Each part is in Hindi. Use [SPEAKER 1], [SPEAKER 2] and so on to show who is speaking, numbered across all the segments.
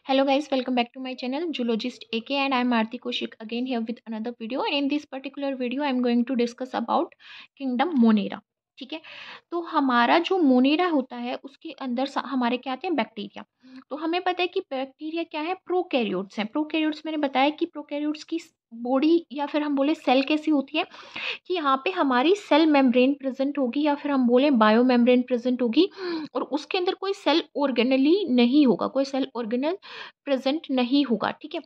[SPEAKER 1] Hello guys, welcome back to my channel Zoologist AK and I am Aarti Kaushik again here with another video and in this particular video I am going to discuss about kingdom Monera। ठीक है, तो हमारा जो मोनेरा होता है उसके अंदर हमारे क्या आते हैं बैक्टीरिया। तो हमें पता है कि बैक्टीरिया क्या है, प्रोकैरियोट्स हैं। प्रोकैरियोट्स मैंने बताया कि प्रोकैरियोट्स की बॉडी या फिर हम बोले सेल कैसी होती है कि यहाँ पे हमारी सेल मेम्ब्रेन प्रेजेंट होगी या फिर हम बोले बायो मेम्ब्रेन प्रेजेंट होगी और उसके अंदर कोई सेल ऑर्गेनली नहीं होगा, कोई सेल ऑर्गेनल प्रेजेंट नहीं होगा। ठीक है,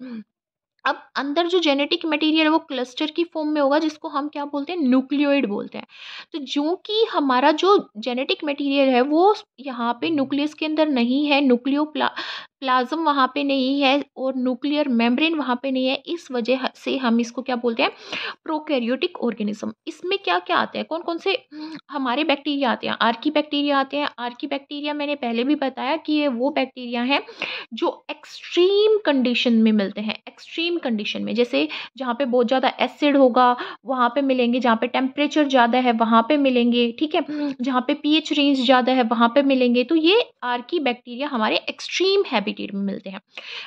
[SPEAKER 1] अब अंदर जो जेनेटिक मटेरियल है वो क्लस्टर की फॉर्म में होगा जिसको हम क्या बोलते हैं, न्यूक्लियोइड बोलते हैं। तो जो कि हमारा जो जेनेटिक मटेरियल है वो यहाँ पे न्यूक्लियस के अंदर नहीं है, प्लाज्म वहाँ पे नहीं है और न्यूक्लियर मेम्ब्रेन वहाँ पे नहीं है, इस वजह से हम इसको क्या बोलते हैं, प्रोकैरियोटिक ऑर्गेनिज्म। इसमें क्या क्या आते हैं, कौन कौन से हमारे बैक्टीरिया आते हैं, आर्की बैक्टीरिया आते हैं। आर्की बैक्टीरिया मैंने पहले भी बताया कि ये वो बैक्टीरिया हैं जो एक्सट्रीम कंडीशन में मिलते हैं। एक्सट्रीम कंडीशन में जैसे जहाँ पे बहुत ज़्यादा एसिड होगा वहाँ पे मिलेंगे, जहाँ पे टेम्परेचर ज़्यादा है वहाँ पे मिलेंगे। ठीक है, जहाँ पे पीएच रेंज ज़्यादा है वहाँ पे मिलेंगे। तो ये आर्की बैक्टीरिया हमारे एक्सट्रीम हैबिटेट में मिलते हैं।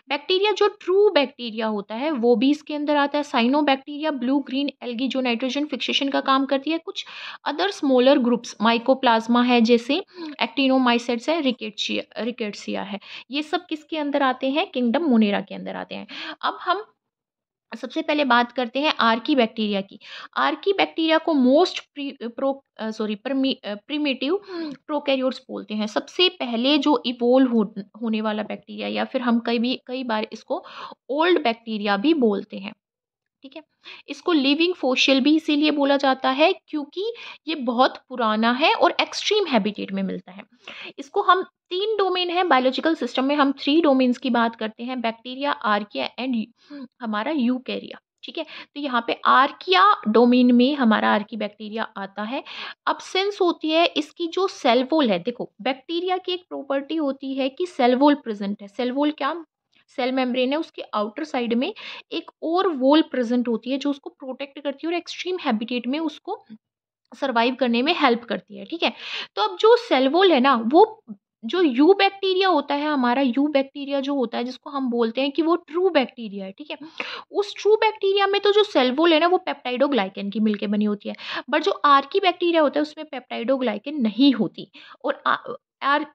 [SPEAKER 1] बैक्टीरिया जो ट्रू बैक्टीरिया होता है वो भी इसके अंदर आता है। Cyanobacteria, blue green algae जो नाइट्रोजन फिक्सेशन का काम करती है। कुछ अदर स्मॉलर ग्रुप्स माइकोप्लाज्मा है जैसे एक्टिनोमाइसेट्स है, रिकेट्सिया है। ये सब किसके अंदर आते हैं, किंगडम मोनेरा के अंदर आते हैं। अब हम सबसे पहले बात करते हैं आर्की बैक्टीरिया की। आर्की बैक्टीरिया को मोस्ट प्रिमिटिव प्रोकैरियोट्स बोलते हैं। सबसे पहले जो इवोल्व होने वाला बैक्टीरिया या फिर हम कई बार इसको ओल्ड बैक्टीरिया भी बोलते हैं। ठीक है, इसको लिविंग फोसिल भी इसीलिए बोला जाता है क्योंकि ये बहुत पुराना है और एक्सट्रीम हैबिटेट में मिलता है। इसको हम तीन डोमेन है बायोलॉजिकल सिस्टम में, हम थ्री डोमेन्स की बात करते हैं, बैक्टीरिया, आर्किया एंड हमारा यूकैरिया। ठीक है, तो यहाँ पे आर्किया डोमेन में हमारा आर्की बैक्टीरिया आता है। अब सेंस होती है इसकी जो सेल वॉल है, देखो बैक्टीरिया की एक प्रॉपर्टी होती है कि सेल वॉल प्रेजेंट है। सेल वॉल क्या, सेल मेम्ब्रेन है, उसके आउटर साइड में एक और वॉल प्रेजेंट होती है जो उसको प्रोटेक्ट करती है और एक्सट्रीम हैबिटेट में उसको सर्वाइव करने में हेल्प करती है। ठीक है, तो अब जो सेल वॉल है ना, वो जो यू बैक्टीरिया होता है, हमारा यू बैक्टीरिया जो होता है जिसको हम बोलते हैं कि वो ट्रू बैक्टीरिया है। ठीक है, उस ट्रू बैक्टीरिया में तो जो सेल वॉल है ना वो पेप्टाइडोग्लाइकन की मिलके बनी होती है, बट जो आर्की बैक्टीरिया होता है उसमें पेप्टाइडोग्लाइकन नहीं होती। और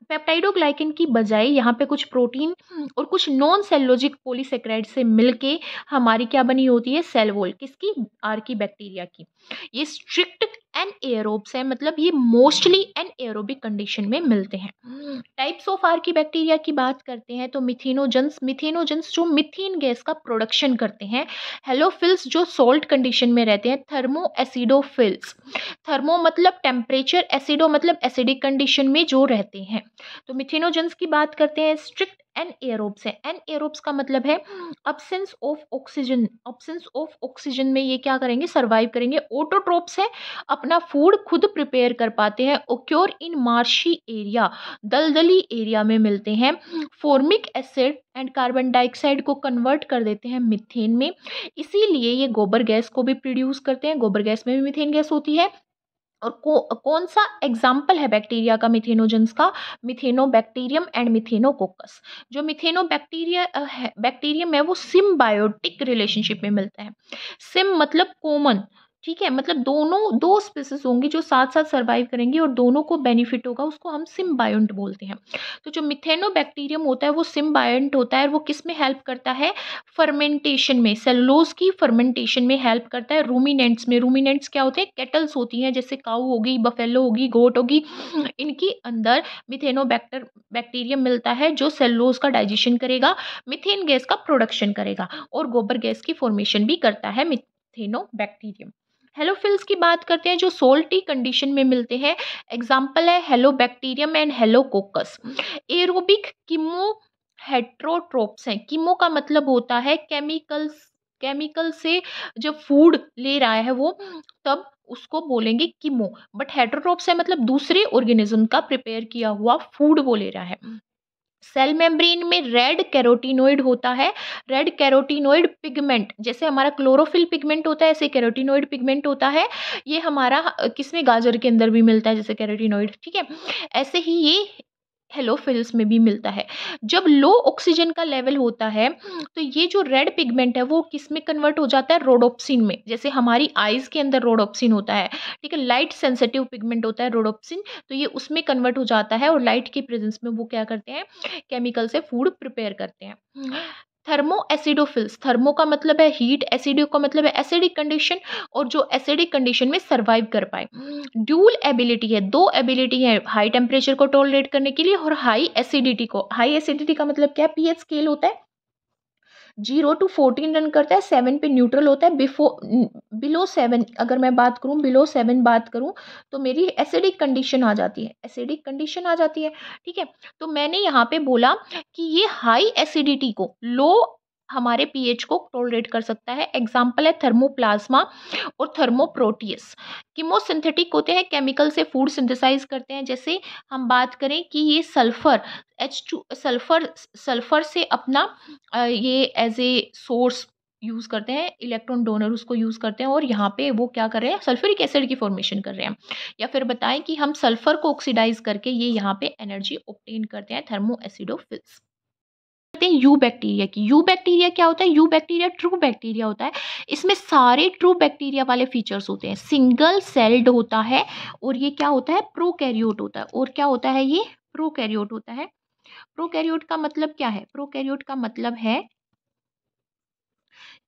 [SPEAKER 1] पेप्टाइडोग्लाइकन की बजाय यहाँ पे कुछ प्रोटीन और कुछ नॉन सेलोजिक पॉलीसेकेराइड से मिलके हमारी क्या बनी होती है, सेल वॉल, किसकी, आर्की बैक्टीरिया की। ये स्ट्रिक्ट एनएरोब्स है, मतलब ये मोस्टली एनएरोबिक कंडीशन में मिलते हैं। टाइप्स ऑफ आर्की बैक्टीरिया की बात करते हैं तो मिथेनोजेंस जो मिथेन गैस का प्रोडक्शन करते हैं। हेलोफिल्स जो सॉल्ट कंडीशन में रहते हैं। थर्मो एसिडोफिल्स, थर्मो मतलब टेम्परेचर, एसिडो मतलब एसिडिक कंडीशन में जो रहते हैं। तो मिथेनोजेंस की बात करते हैं। स्ट्रिक्ट एनएरोब्स है, एनएरोब्स का मतलब है absence of oxygen, absence of oxygen में ये क्या करेंगे, सर्वाइव करेंगे। ऑटोट्रोप्स है, अपना फूड खुद प्रिपेयर कर पाते हैं। ओक्योर इन मार्शी एरिया, दलदली एरिया में मिलते हैं। Formic acid and carbon dioxide को कन्वर्ट कर देते हैं मीथेन में, इसीलिए ये गोबर गैस को भी प्रोड्यूस करते हैं। गोबर गैस में भी मीथेन गैस होती है। और कौन सा एग्जाम्पल है बैक्टीरिया का मिथेनोजेंस का, मिथेनोबैक्टीरियम एंड मिथेनोकोकस। जो बैक्टीरियम है वो सिम्बायोटिक रिलेशनशिप में मिलता है। सिम मतलब कॉमन, ठीक है, मतलब दोनों दो स्पीसीज होंगी जो साथ साथ सर्वाइव करेंगी और दोनों को बेनिफिट होगा, उसको हम सिम्बायोंट बोलते हैं। तो जो मिथेनोबैक्टीरियम होता है वो सिम्बायोंट होता है और वो किस में हेल्प करता है, फर्मेंटेशन में, सेलुलोज की फर्मेंटेशन में हेल्प करता है। रूमिनेंट्स में, रूमिनेंट्स क्या होते हैं, केटल्स होती हैं जैसे काऊ होगी, बफेलो होगी, गोट होगी, इनके अंदर बैक्टीरियम मिलता है जो सेलुलोज का डाइजेशन करेगा, मीथेन गैस का प्रोडक्शन करेगा और गोबर गैस की फॉर्मेशन भी करता है मिथेनोबैक्टीरियम। हेलोफिल्स की बात करते हैं जो सोल्टी कंडीशन में मिलते हैं। एग्जाम्पल है हेलोबैक्टीरियम एंड हेलोकोकस। एरोबिक कीमो हेट्रोट्रोप्स हैं। कीमो का मतलब होता है केमिकल से जब फूड ले रहा है वो, तब उसको बोलेंगे कीमो। बट हेट्रोट्रोप्स है मतलब दूसरे ऑर्गेनिज्म का प्रिपेयर किया हुआ फूड वो ले रहा है। सेल मेम्ब्रेन में रेड कैरोटीनोइड होता है। रेड कैरोटीनोइड पिगमेंट, जैसे हमारा क्लोरोफिल पिगमेंट होता है ऐसे कैरोटीनोइड पिगमेंट होता है। ये हमारा किसमें, गाजर के अंदर भी मिलता है जैसे कैरोटीनोइड। ठीक है, ऐसे ही ये हेलोफिल्स में भी मिलता है। जब लो ऑक्सीजन का लेवल होता है तो ये जो रेड पिगमेंट है वो किस में कन्वर्ट हो जाता है, रोडोप्सिन में। जैसे हमारी आईज के अंदर रोडोप्सिन होता है, ठीक है, लाइट सेंसिटिव पिगमेंट होता है रोडोप्सिन, तो ये उसमें कन्वर्ट हो जाता है और लाइट के प्रेजेंस में वो क्या करते हैं, केमिकल से फूड प्रिपेयर करते हैं। थर्मो एसिडोफिल्स, थर्मो का मतलब है हीट, एसिडो का मतलब है एसिडिक कंडीशन, और जो एसिडिक कंडीशन में सरवाइव कर पाए। ड्यूल एबिलिटी है, दो एबिलिटी है, हाई टेम्परेचर को टॉलरेट करने के लिए और हाई एसिडिटी को। हाई एसिडिटी का मतलब क्या, पीएच स्केल होता है 0 to 14 रन करता है, 7 पे न्यूट्रल होता है, बिलो 7 अगर मैं बात करूं, बिलो 7 बात करूं तो मेरी एसिडिक कंडीशन आ जाती है, एसिडिक कंडीशन आ जाती है। ठीक है, तो मैंने यहाँ पे बोला कि ये हाई एसिडिटी को, लो हमारे पीएच को टॉलरेट कर सकता है। एग्जाम्पल है थर्मोप्लाज्मा और थर्मोप्रोटियस। कीमोसिंथेटिक होते हैं, केमिकल से फूड सिंथेसाइज करते हैं। जैसे हम बात करें कि ये सल्फर H2 सल्फर से अपना ये एज ए सोर्स यूज़ करते हैं, इलेक्ट्रॉन डोनर उसको यूज़ करते हैं, और यहाँ पे वो क्या कर रहे हैं, सल्फ्यूरिक एसिड की फॉर्मेशन कर रहे हैं। या फिर बताएं कि हम सल्फर को ऑक्सीडाइज करके ये यहाँ पे एनर्जी ऑब्टेन करते हैं, थर्मो एसिडोफिल्स। करते हैं यू बैक्टीरिया की। यू बैक्टीरिया क्या होता है, यू बैक्टीरिया ट्रू बैक्टीरिया होता है। इसमें सारे ट्रू बैक्टीरिया वाले फीचर्स होते हैं। सिंगल सेल्ड होता है और ये क्या होता है, प्रोकैरियोट होता है। और क्या होता है, ये प्रोकैरियोट होता है। प्रोकैरियोट का मतलब क्या है, प्रोकैरियोट का मतलब है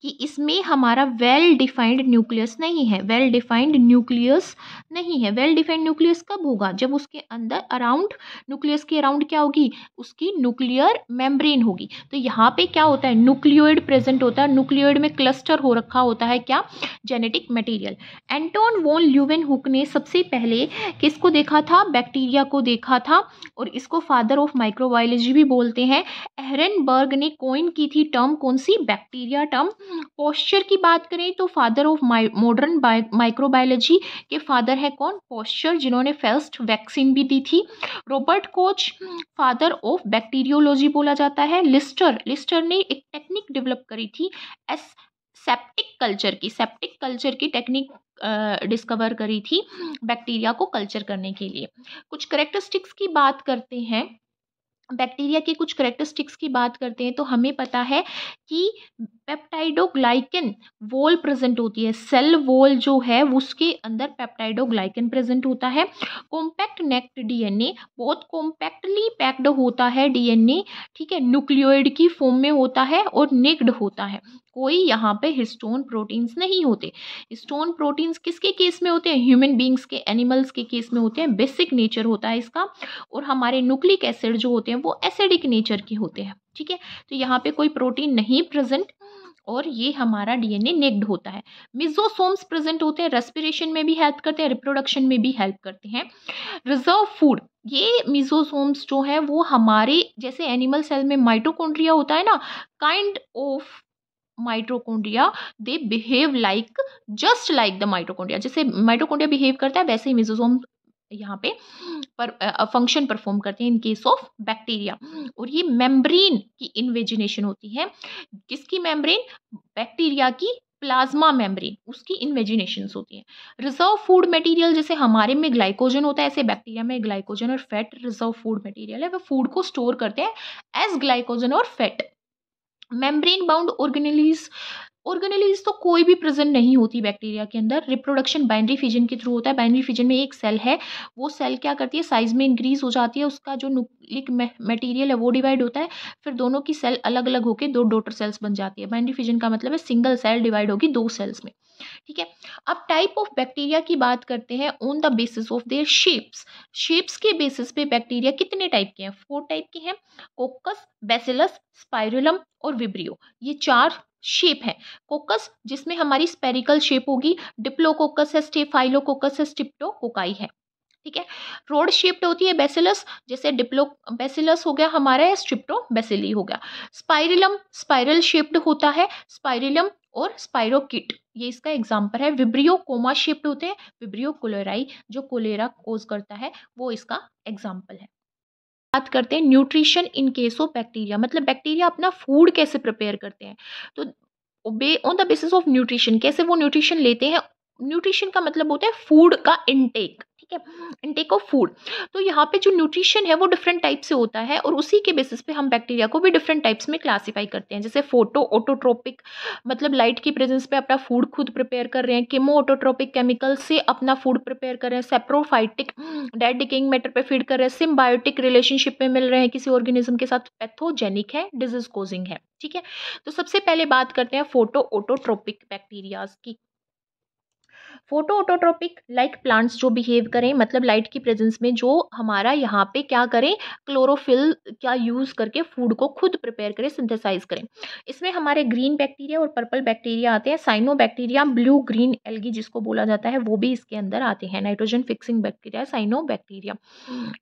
[SPEAKER 1] कि इसमें हमारा वेल डिफाइंड न्यूक्लियस नहीं है। वेल डिफाइंड न्यूक्लियस नहीं है। वेल डिफाइंड न्यूक्लियस कब होगा, जब उसके अंदर अराउंड, न्यूक्लियस के अराउंड क्या होगी, उसकी न्यूक्लियर मेम्ब्रेन होगी। तो यहाँ पे क्या होता है, न्यूक्लियोइड प्रेजेंट होता है। न्यूक्लियोइड में क्लस्टर हो रखा होता है क्या, genetic material. Anton von Leeuwenhoek ने सबसे पहले किसको देखा था, बैक्टीरिया को देखा था, और इसको फादर ऑफ माइक्रोबायोलॉजी भी बोलते हैं। एहरनबर्ग ने कॉइन की थी टर्म, कौन सी, बैक्टीरिया टर्म। पोस्चर की बात करें तो फादर ऑफ मॉडर्न माइक्रोबायोलॉजी के फादर है कौन, पोस्चर, जिन्होंने फर्स्ट वैक्सीन भी दी थी। Robert Koch father of bacteriology बोला जाता है। लिस्टर ने एक टेक्निक डेवलप करी थी, सेप्टिक कल्चर की टेक्निक डिस्कवर करी थी बैक्टीरिया को कल्चर करने के लिए। कुछ करेक्टरिस्टिक्स की बात करते हैं, बैक्टीरिया की कुछ करेक्टरिस्टिक्स की बात करते हैं तो हमें पता है कि पेप्टाइडोग्लाइकन वॉल प्रेजेंट होती है। सेल वॉल जो है उसके अंदर पेप्टाइडोग्लाइकन प्रेजेंट होता है। कॉम्पैक्ट नेक्ड डीएनए, बहुत कॉम्पैक्टली पैक्ड होता है डीएनए, ठीक है, न्यूक्लियोइड की फॉर्म में होता है और नेक्ड होता है। कोई यहाँ पे हिस्टोन प्रोटीन्स नहीं होते। हिस्टोन प्रोटीन्स किसके केस में होते हैं, ह्यूमन बींग्स के, एनिमल्स के केस में होते हैं। बेसिक नेचर होता है इसका। और हमारे न्यूक्लिक एसिड जो होते हैं वो एसिडिक नेचर के होते हैं, ठीक है। तो यहाँ पे कोई प्रोटीन नहीं प्रेजेंट और ये हमारा डीएनए नेक्ड होता है। मिजोसोम्स प्रेजेंट होते हैं, रेस्पिरेशन में भी हेल्प करते हैं, रिप्रोडक्शन में भी हेल्प करते हैं। रिजर्व फूड, ये मिजोसोम्स जो है वो हमारे जैसे एनिमल सेल में माइटोकॉन्ड्रिया होता है ना, kind of mitochondria, they behave like, just like the mitochondria. जैसे माइटोकॉन्ड्रिया बिहेव करता है वैसे ही मिजोसोम यहाँ पे पर फंक्शन परफॉर्म करते हैं इन केस ऑफ बैक्टीरिया। और ये मेम्ब्रेन की इन्वेजिनेशन होती है। किसकी मेम्ब्रेन, बैक्टीरिया की प्लाज्मा मेम्ब्रेन, उसकी इन्वेजिनेशन होती है। रिजर्व फूड मटेरियल, जैसे हमारे में ग्लाइकोजन होता है ऐसे बैक्टीरिया में ग्लाइकोजन और फैट रिजर्व फूड मटेरियल है, वो फूड को स्टोर करते हैं एज ग्लाइकोजन और फैट। मेम्ब्रेन बाउंड ऑर्गेनेलीज तो कोई भी प्रेजेंट नहीं होती बैक्टीरिया के अंदर। रिप्रोडक्शन बाइनरी फिजन के थ्रू होता है। बाइनरी फिजन में एक सेल है, वो सेल क्या करती है, साइज में इंक्रीज हो जाती है, उसका जो न्यूक्लिक मटेरियल है वो डिवाइड होता है, फिर दोनों की सेल अलग अलग होकर दो डॉटर सेल्स बन जाती है। बाइनरी फिजन का मतलब है सिंगल सेल डिवाइड होगी दो सेल्स में, ठीक है। अब टाइप ऑफ बैक्टीरिया की बात करते हैं on the basis of their shapes. Shapes के बेसिस पे बैक्टीरिया कितने टाइप के हैं, 4 टाइप के हैं, कोकस, बेसिलस, स्पाइरुलम और विब्रियो। ये 4 शेप है। कोकस जिसमें हमारी स्पेरिकल शेप होगी, डिप्लोकोकस है, स्टेफाइलोकोकस है, स्ट्रिप्टोकोकाई है, ठीक है। रोड शेप्ड होती है बेसिलस, जैसे बेसिलस हो गया हमारा, स्ट्रिप्टो बेसिली हो गया। स्पाइरलम स्पाइरल शेप्ड होता है, स्पाइरलम और स्पाइरोकिट ये इसका एग्जाम्पल है। विब्रियो कोमा शेप्ड होते हैं, विब्रियो कोलेराई जो कोलेरा कोज करता है वो इसका एग्जाम्पल है। बात करते हैं nutrition in case of bacteria, मतलब बैक्टीरिया अपना फूड कैसे प्रिपेयर करते हैं। तो on the basis of nutrition, कैसे वो न्यूट्रिशन लेते हैं। न्यूट्रिशन का मतलब होता है फूड का इनटेक, ठीक है, इनटेक ऑफ फूड। तो यहाँ पे जो न्यूट्रिशन है वो डिफरेंट टाइप से होता है और उसी के बेसिस पे हम बैक्टीरिया को भी डिफरेंट टाइप्स में क्लासीफाई करते हैं। जैसे फोटो ऑटोट्रोपिक, मतलब लाइट की प्रेजेंस पे अपना फूड खुद प्रिपेयर कर रहे हैं। केमो ऑटोट्रोपिक, केमिकल से अपना फूड प्रिपेयर कर रहे हैं। सेप्रोफाइटिक, डेड डिकेइंग मैटर पे फीड कर रहे हैं। सिम्बायोटिक, रिलेशनशिप में मिल रहे हैं किसी ऑर्गेनिज्म के साथ। पैथोजेनिक है, डिजीज कोजिंग है। ठीक है, तो सबसे पहले बात करते हैं फोटो ऑटोट्रोपिक बैक्टीरियाज की। फोटो ऑटोट्रोपिक लाइक प्लांट्स जो बिहेव करें, मतलब लाइट की प्रेजेंस में जो हमारा यहाँ पे क्या करें, क्लोरोफिल का यूज करके फूड को खुद प्रिपेयर करें, सिंथेसाइज करें। इसमें हमारे ग्रीन बैक्टीरिया और पर्पल बैक्टीरिया आते हैं। Cyanobacteria, blue green algae जिसको बोला जाता है, वो भी इसके अंदर आते हैं। Nitrogen fixing bacteria, cyanobacteria.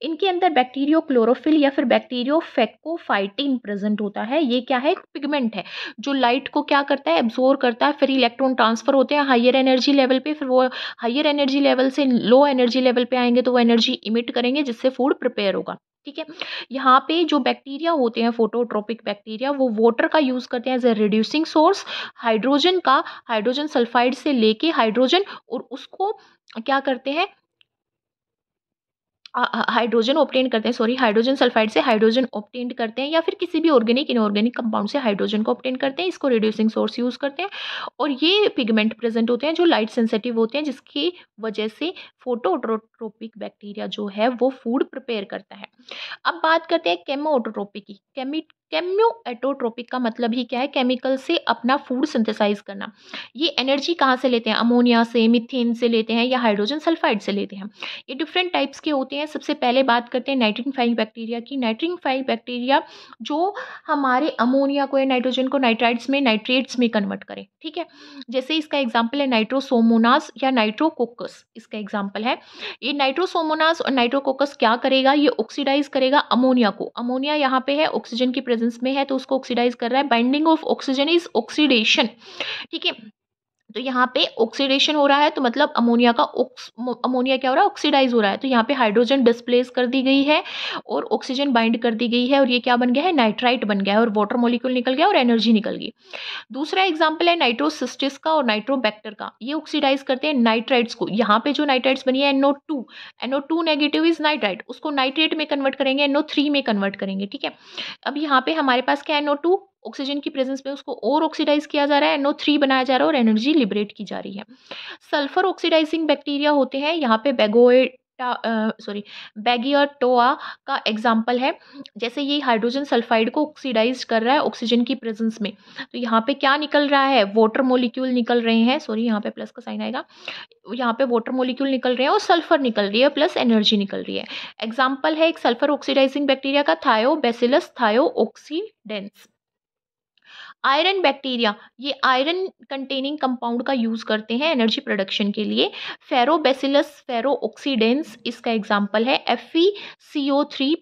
[SPEAKER 1] इनके अंदर बैक्टीरियो क्लोरोफिल या फिर बैक्टीरियो फेकोफाइटिन प्रेजेंट होता है। ये क्या है, पिगमेंट है जो लाइट को क्या करता है, एब्जॉर्ब करता है। फिर इलेक्ट्रॉन ट्रांसफर होते हैं हायर एनर्जी लेवल पे, फिर वो हायर एनर्जी लेवल से लो एनर्जी लेवल पे आएंगे तो वो एनर्जी इमिट करेंगे जिससे फूड प्रिपेयर होगा। ठीक है, यहाँ पे जो बैक्टीरिया होते हैं फोटोट्रोपिक बैक्टीरिया, वो वाटर का यूज करते हैं as a reducing source. Hydrogen का, हाइड्रोजन सल्फाइड से लेके हाइड्रोजन, और उसको क्या करते हैं, हाइड्रोजन ऑब्टेन करते हैं, सॉरी, हाइड्रोजन सल्फाइड से हाइड्रोजन ऑब्टेन करते हैं, या फिर किसी भी ऑर्गेनिक इनऑर्गेनिक कंपाउंड से हाइड्रोजन को ऑब्टेन करते हैं। इसको रिड्यूसिंग सोर्स यूज करते हैं। और ये पिगमेंट प्रेजेंट होते हैं जो लाइट सेंसिटिव होते हैं, जिसकी वजह से फोटोऑटोट्रोपिक बैक्टीरिया जो है वो फूड प्रिपेयर करता है। अब बात करते हैं केमोऑटोट्रोपिक की। केम्योएटोट्रोपिक का मतलब ही क्या है, केमिकल से अपना फूड सिंथेसाइज करना। ये एनर्जी कहाँ से लेते हैं, अमोनिया से, मीथेन से लेते हैं, या हाइड्रोजन सल्फाइड से लेते हैं। ये डिफरेंट टाइप्स के होते हैं। सबसे पहले बात करते हैं नाइट्रिन फाइव बैक्टीरिया की। नाइट्रिन फाइव बैक्टीरिया जो हमारे अमोनिया को या नाइट्रोजन को नाइट्राइट्स में, नाइट्रेट्स में कन्वर्ट करें। ठीक है, जैसे इसका एग्जाम्पल है नाइट्रोसोमोनास या नाइट्रोकोकस, इसका एग्जाम्पल है। ये नाइट्रोसोमोनास और नाइट्रोकोकस क्या करेगा, ये ऑक्सीडाइज करेगा अमोनिया को। अमोनिया यहाँ पे है, ऑक्सीजन की प्रेजेंस में है, तो उसको ऑक्सीडाइज कर रहा है। Binding of oxygen is oxidation. ठीक है, तो यहाँ पे ऑक्सीडेशन हो रहा है, तो मतलब अमोनिया का अमोनिया क्या हो रहा है, ऑक्सीडाइज हो रहा है। तो यहाँ पे हाइड्रोजन डिस्प्लेस कर दी गई है और ऑक्सीजन बाइंड कर दी गई है, और ये क्या बन गया है, नाइट्राइट बन गया है, और वाटर मॉलिक्यूल निकल गया और एनर्जी निकल गई। दूसरा एग्जाम्पल है नाइट्रोसिस्टिस का और नाइट्रोबैक्टर का। ये ऑक्सीडाइज करते हैं नाइट्राइट्स को। यहाँ पे जो नाइट्राइट्स बनी है NO2, NO2 negative is nitrite, उसको नाइट्रेट में कन्वर्ट करेंगे, NO3 में कन्वर्ट करेंगे। ठीक है, अब यहाँ पे हमारे पास क्या है, NO2 ऑक्सीजन की प्रेजेंस में उसको और ऑक्सीडाइज किया जा रहा है, NO3 बनाया जा रहा है और एनर्जी लिबरेट की जा रही है। सल्फर ऑक्सीडाइजिंग बैक्टीरिया होते हैं। यहाँ पे बैगियोटोआ का एग्जाम्पल है। जैसे ये हाइड्रोजन सल्फाइड को ऑक्सीडाइज कर रहा है ऑक्सीजन की प्रेजेंस में, तो यहाँ पे क्या निकल रहा है, वाटर मॉलिक्यूल निकल रहे हैं, सॉरी यहाँ पे प्लस का साइन आएगा, यहाँ पे वाटर मॉलिक्यूल निकल रहे हैं और सल्फर निकल रही है प्लस एनर्जी निकल रही है। एग्जाम्पल है एक सल्फर ऑक्सीडाइजिंग बैक्टीरिया का, थायोबैसिलस थायोऑक्सीडेंस। आयरन बैक्टीरिया, ये आयरन कंटेनिंग कंपाउंड का यूज करते हैं एनर्जी प्रोडक्शन के लिए। फेरोबैसिलस फेरोऑक्सीडेंस इसका एग्जांपल है। FeCO3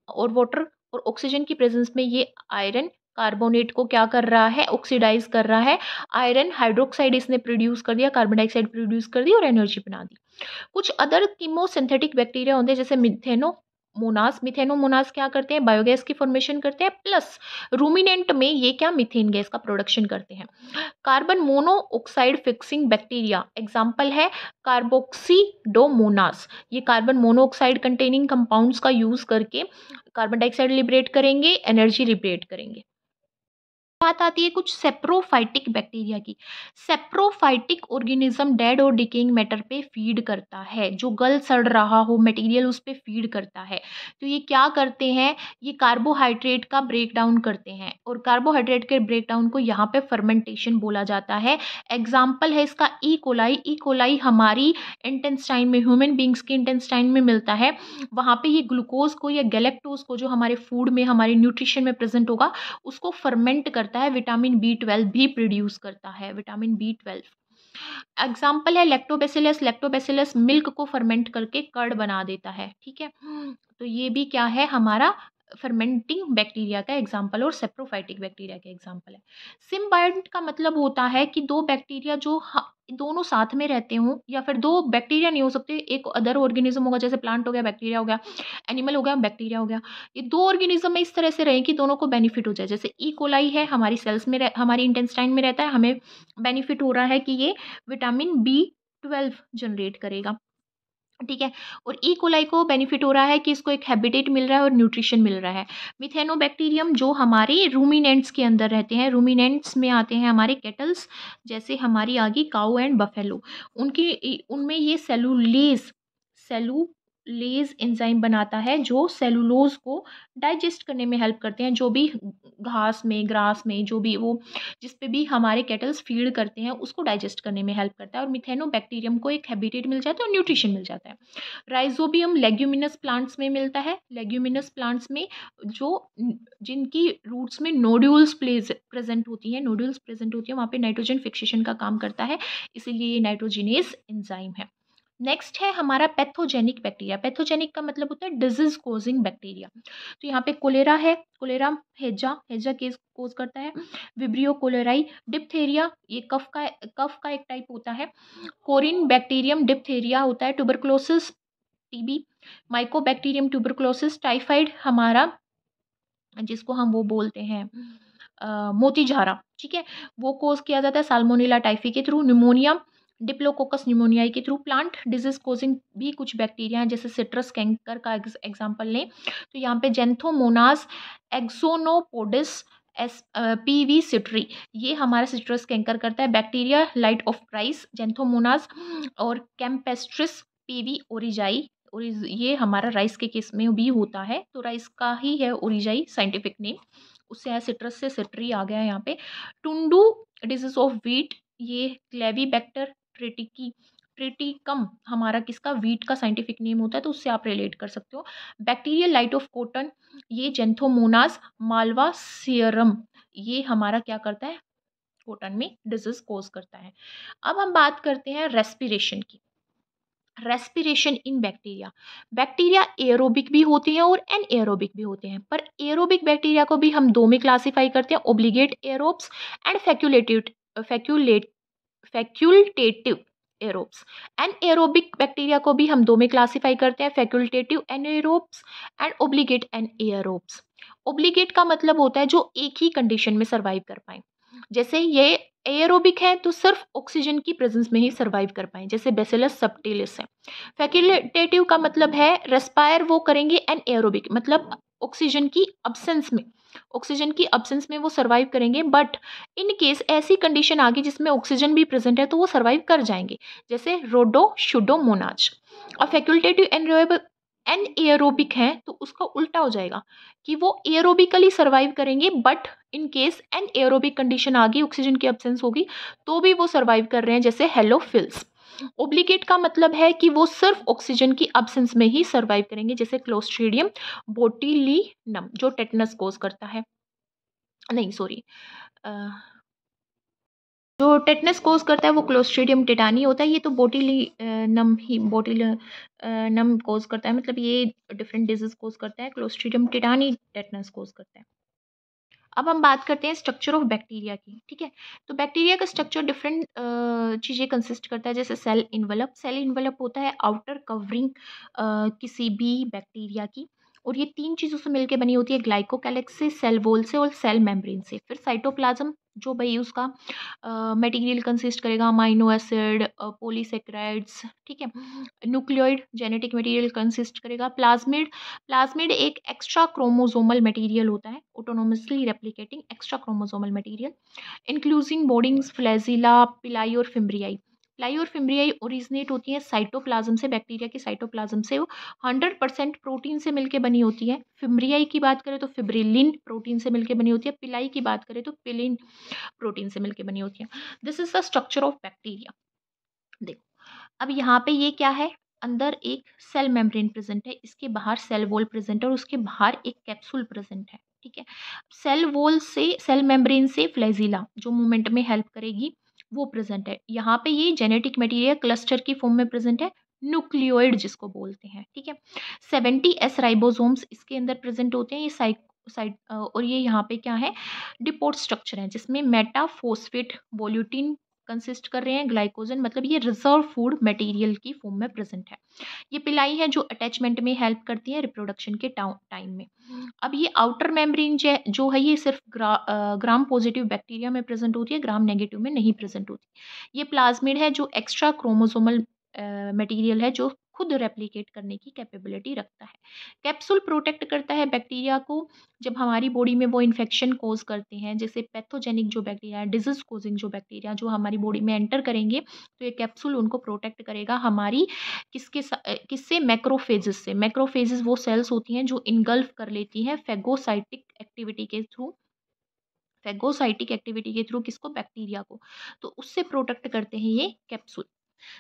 [SPEAKER 1] और वाटर और ऑक्सीजन की प्रेजेंस में ये आयरन कार्बोनेट को क्या कर रहा है, ऑक्सीडाइज कर रहा है। आयरन हाइड्रोक्साइड इसने प्रोड्यूस कर दिया, कार्बन डाइऑक्साइड प्रोड्यूस कर दी और एनर्जी बना दी। कुछ अदर कीमोसिंथेटिक बैक्टीरिया होते हैं जैसे मिथेनोमोनास क्या करते हैं, बायोगैस की फॉर्मेशन करते हैं, प्लस रूमिनेंट में ये क्या, मीथेन गैस का प्रोडक्शन करते हैं। Carbon monoxide fixing bacteria example है कार्बोक्सीडोमोनास। ये कार्बन मोनोऑक्साइड कंटेनिंग कंपाउंड्स का यूज करके कार्बन डाइऑक्साइड लिबरेट करेंगे, एनर्जी लिबरेट करेंगे। बात आती है कुछ सेप्रोफाइटिक बैक्टीरिया की। सेप्रोफाइटिक ऑर्गेनिज्म डेड और डिकेइंग मैटर पे फीड करता है, जो गल सड़ रहा हो मटेरियल उस पे फीड करता है। तो ये क्या करते हैं, ये कार्बोहाइड्रेट का ब्रेक डाउन करते हैं, और कार्बोहाइड्रेट के ब्रेक डाउन को यहाँ पे फर्मेंटेशन बोला जाता है। एग्जाम्पल है इसका ई कोलाई। ई कोलाई हमारी इंटेस्टाइन में, ह्यूमन बींग्स के इंटेस्टाइन में मिलता है। वहाँ पे ये ग्लूकोज को या गैलेक्टोज को जो हमारे फूड में, हमारे न्यूट्रिशन में प्रेजेंट होगा, उसको फर्मेंट करता है। विटामिन B12 भी प्रोड्यूस करता है, विटामिन B12। एग्जाम्पल है लैक्टोबैसिलस। लैक्टोबैसिलस मिल्क को फर्मेंट करके कर्ड बना देता है। ठीक है, तो ये भी क्या है, हमारा फर्मेंटिंग बैक्टीरिया का एग्जाम्पल और सेप्रोफाइटिक बैक्टीरिया का एग्जाम्पल है। सिम्बायोट का मतलब होता है कि दो बैक्टीरिया जो दोनों साथ में रहते हों, या फिर दो बैक्टीरिया नहीं हो सकते, एक अदर ऑर्गेनिज्म होगा, जैसे प्लांट हो गया बैक्टीरिया हो गया, एनिमल हो गया बैक्टीरिया हो गया। ये दो ऑर्गेनिज्म में इस तरह से रहे कि दोनों को बेनिफिट हो जाए। जैसे ई कोलाई है, हमारी सेल्स में हमारी इंटेस्टाइन में रहता है, हमें बेनिफिट हो रहा है कि ये विटामिन B12 जनरेट करेगा। ठीक है। और ई कोलाई को बेनिफिट हो रहा है कि इसको एक हैबिटेट मिल रहा है और न्यूट्रिशन मिल रहा है। मिथेनोबैक्टीरियम जो हमारे रूमिनेंट्स के अंदर रहते हैं, रूमिनेंट्स में आते हैं हमारे कैटल्स, जैसे हमारी आ गई काऊ एंड बफेलो, उनकी उनमें ये सेलुलेज एंजाइम बनाता है जो सेलुलोज को डाइजेस्ट करने में हेल्प करते हैं। जो भी घास में, ग्रास में, जो भी वो जिस पे भी हमारे कैटल्स फीड करते हैं उसको डाइजेस्ट करने में हेल्प करता है, और मिथेनोबैक्टीरियम को एक हैबिटेट मिल जाता है और न्यूट्रिशन मिल जाता है। राइजोबियम लेग्यूमिनस प्लांट्स में मिलता है। लेग्यूमिनस प्लांट्स में जो जिनकी रूट्स में नोड्यूल्स प्रेजेंट होती हैं, वहाँ पे नाइट्रोजन फिक्सेशन का काम करता है, इसीलिए ये नाइट्रोजिनेज एंजाइम है। नेक्स्ट है हमारा पैथोजेनिक बैक्टीरिया। पैथोजेनिक का मतलब होता है डिजीज कोजिंग बैक्टीरिया। तो यहाँ पे कोलेरा है, कोलेरा हेजा केस कोज करता है। विब्रियो कोलेराई, डिप्थेरिया, ये कफ का एक टाइप होता है। कोरिन बैक्टीरियम डिप्थेरिया होता है। Tuberculosis TB, Mycobacterium tuberculosis, typhoid हमारा जिसको हम वो बोलते हैं मोतीझारा, ठीक है, वो कोज किया जाता है साल्मोनेला टाइफी के थ्रू। न्यूमोनिया डिप्लोकोकस न्यूमोनियाई के थ्रू। प्लांट डिजीज कोजिंग भी कुछ बैक्टीरिया हैं, जैसे सिट्रस कैंकर का एग्जांपल लें तो यहाँ पे जेंथोमोनास एक्सोनोपोडिस पीवी सिट्री, ये हमारा सिट्रस कैंकर करता है। Bacteria light of price Xanthomonas, और कैम्पेस्ट्रिस पीवी ओरिजाई, और ये हमारा राइस के केस में भी होता है, तो राइस का ही है ओरिजाई साइंटिफिक नेम, उससे है सिट्रस से सिट्री आ गया यहाँ पे। टुंडू डिजीज ऑफ वीट, ये क्लेवीबैक्टर ट्रिटिकम हमारा किसका, वीट का साइंटिफिक नेम होता है, तो उससे आप रिलेट कर सकते हो। बैक्टीरियल लाइट ऑफ कॉटन, ये जेंथोमोनास मालवा सियरम, ये हमारा क्या करता है, कॉटन में डिजीज कोज करता है। अब हम बात करते हैं रेस्पिरेशन की। Respiration in bacteria, bacteria aerobic भी होते हैं और एनएरोबिक भी होते हैं, पर एरोबिक बैक्टीरिया को भी हम दो में क्लासिफाई करते हैं, obligate aerobes and facultative aerobes. Anaerobic bacteria को भी हम दो में क्लासिफाई करते हैं, facultative anaerobes and obligate anaerobes. Obligate का मतलब होता है जो एक ही कंडीशन में सर्वाइव कर पाए, जैसे ये एयरोबिक है तो सिर्फ ऑक्सीजन की प्रेजेंस में ही सर्वाइव कर पाए, जैसे बेसिलस सबटिलिस है। फैक्यूलेटेटिव का मतलब है रेस्पायर वो करेंगे, एन एयरोबिक मतलब ऑक्सीजन की अब्सेंस में, वो सर्वाइव करेंगे, बट इन केस ऐसी कंडीशन आ गई जिसमें ऑक्सीजन भी प्रेजेंट है तो वो सर्वाइव कर जाएंगे, जैसे रोडोशुडोमोनाज। और फैक्यूलेटेटिव एन एयरोबिक है तो उसका उल्टा हो जाएगा कि वो एयरोबिकली सर्वाइव करेंगे, but in case anaerobic condition आ गई, ऑक्सीजन की एब्सेंस होगी तो भी वो सर्वाइव कर रहे हैं, जैसे हेलोफिल्स। ओब्लिगेट का मतलब है कि वो सिर्फ ऑक्सीजन की एब्सेंस में ही सर्वाइव करेंगे, जैसे क्लोस्ट्रीडियम बोटिलिनम जो टेटनस कोज करता है, नहीं सॉरी, जो टेटनस कोज करता है वो क्लोस्ट्रीडियम टेटानी होता है, ये तो बोटिलिनम कोज करता है, मतलब ये डिफरेंट डिजीज कोज करता है, क्लोस्ट्रीडियम टेटानी टेटनस कोज करता है। अब हम बात करते हैं स्ट्रक्चर ऑफ बैक्टीरिया की, ठीक है। तो बैक्टीरिया का स्ट्रक्चर डिफरेंट चीज़ें कंसिस्ट करता है, जैसे सेल इन्वेलप होता है आउटर कवरिंग किसी भी बैक्टीरिया की, और ये तीन चीज़ों से मिलकर बनी होती है, ग्लाइकोकैलिक्स से, सेल वॉल से और सेल मेम्ब्रेन से। फिर साइटोप्लाज्म जो भाई उसका मटेरियल कंसिस्ट करेगा, अमाइनो एसिड, पॉलीसेक्राइड्स, ठीक है। न्यूक्लियोइड जेनेटिक मटेरियल कंसिस्ट करेगा। प्लाज्मिड एक एक्स्ट्रा क्रोमोसोमल मटेरियल होता है, autonomously replicating extra chromosomal material, inclusion bodies flagella, pili और फिम्ब्रियाई। पिलाई और फिम्ब्रियाई ओरिजिनेट होती है साइटोप्लाज्म से, बैक्टीरिया की साइटोप्लाज्म से, वो 100% प्रोटीन से मिलकर बनी होती है। फिम्ब्रियाई की बात करें तो फिब्रिलिन प्रोटीन से मिलकर बनी होती है, पिलाई की बात करें तो पिलिन प्रोटीन से मिलकर बनी होती है। This is the structure of bacteria. देखो अब यहाँ पे ये क्या है, अंदर एक सेल मेम्ब्रेन प्रेजेंट है, इसके बाहर सेल वॉल प्रेजेंट है और उसके बाहर एक कैप्सूल प्रेजेंट है, ठीक है। सेल मेम्ब्रेन से फ्लैजिला जो मूवमेंट में हेल्प करेगी वो प्रेजेंट है। यहाँ पे ये जेनेटिक मटेरियल क्लस्टर की फॉर्म में प्रेजेंट है, न्यूक्लियोइड जिसको बोलते हैं, ठीक है। 70S राइबोसोम्स इसके अंदर प्रेजेंट होते हैं, ये साइड और ये यहाँ पे क्या है, डिपोट स्ट्रक्चर है, जिसमें मेटाफोस्फेट वोल्यूटिन कंसिस्ट कर रहे हैं, ग्लाइकोजन मतलब ये रिजर्व फूड मटेरियल की फॉर्म में प्रेजेंट है। ये पिलाई है जो अटैचमेंट में हेल्प करती है रिप्रोडक्शन के टाइम में। अब ये आउटर मेम्ब्रेन जो है ये सिर्फ ग्राम पॉजिटिव बैक्टीरिया में प्रेजेंट होती है, ग्राम नेगेटिव में नहीं प्रेजेंट होती। ये प्लाज्मिड है जो एक्स्ट्रा क्रोमोसोमल मटेरियल है जो खुद रेप्लिकेट करने की कैपेबिलिटी रखता है। कैप्सूल प्रोटेक्ट करता है बैक्टीरिया को जब हमारी बॉडी में वो इन्फेक्शन कोज करते हैं, जैसे पैथोजेनिक जो बैक्टीरिया है, डिजीज कोजिंग जो बैक्टीरिया जो हमारी बॉडी में एंटर करेंगे, तो ये कैप्सूल उनको प्रोटेक्ट करेगा हमारी किससे, मैक्रोफेजेस से। मैक्रोफेजेस वो सेल्स होती हैं जो इनगल्फ कर लेती हैं फेगोसाइटिक एक्टिविटी के थ्रू किसको, बैक्टीरिया को, तो उससे प्रोटेक्ट करते हैं ये कैप्सूल।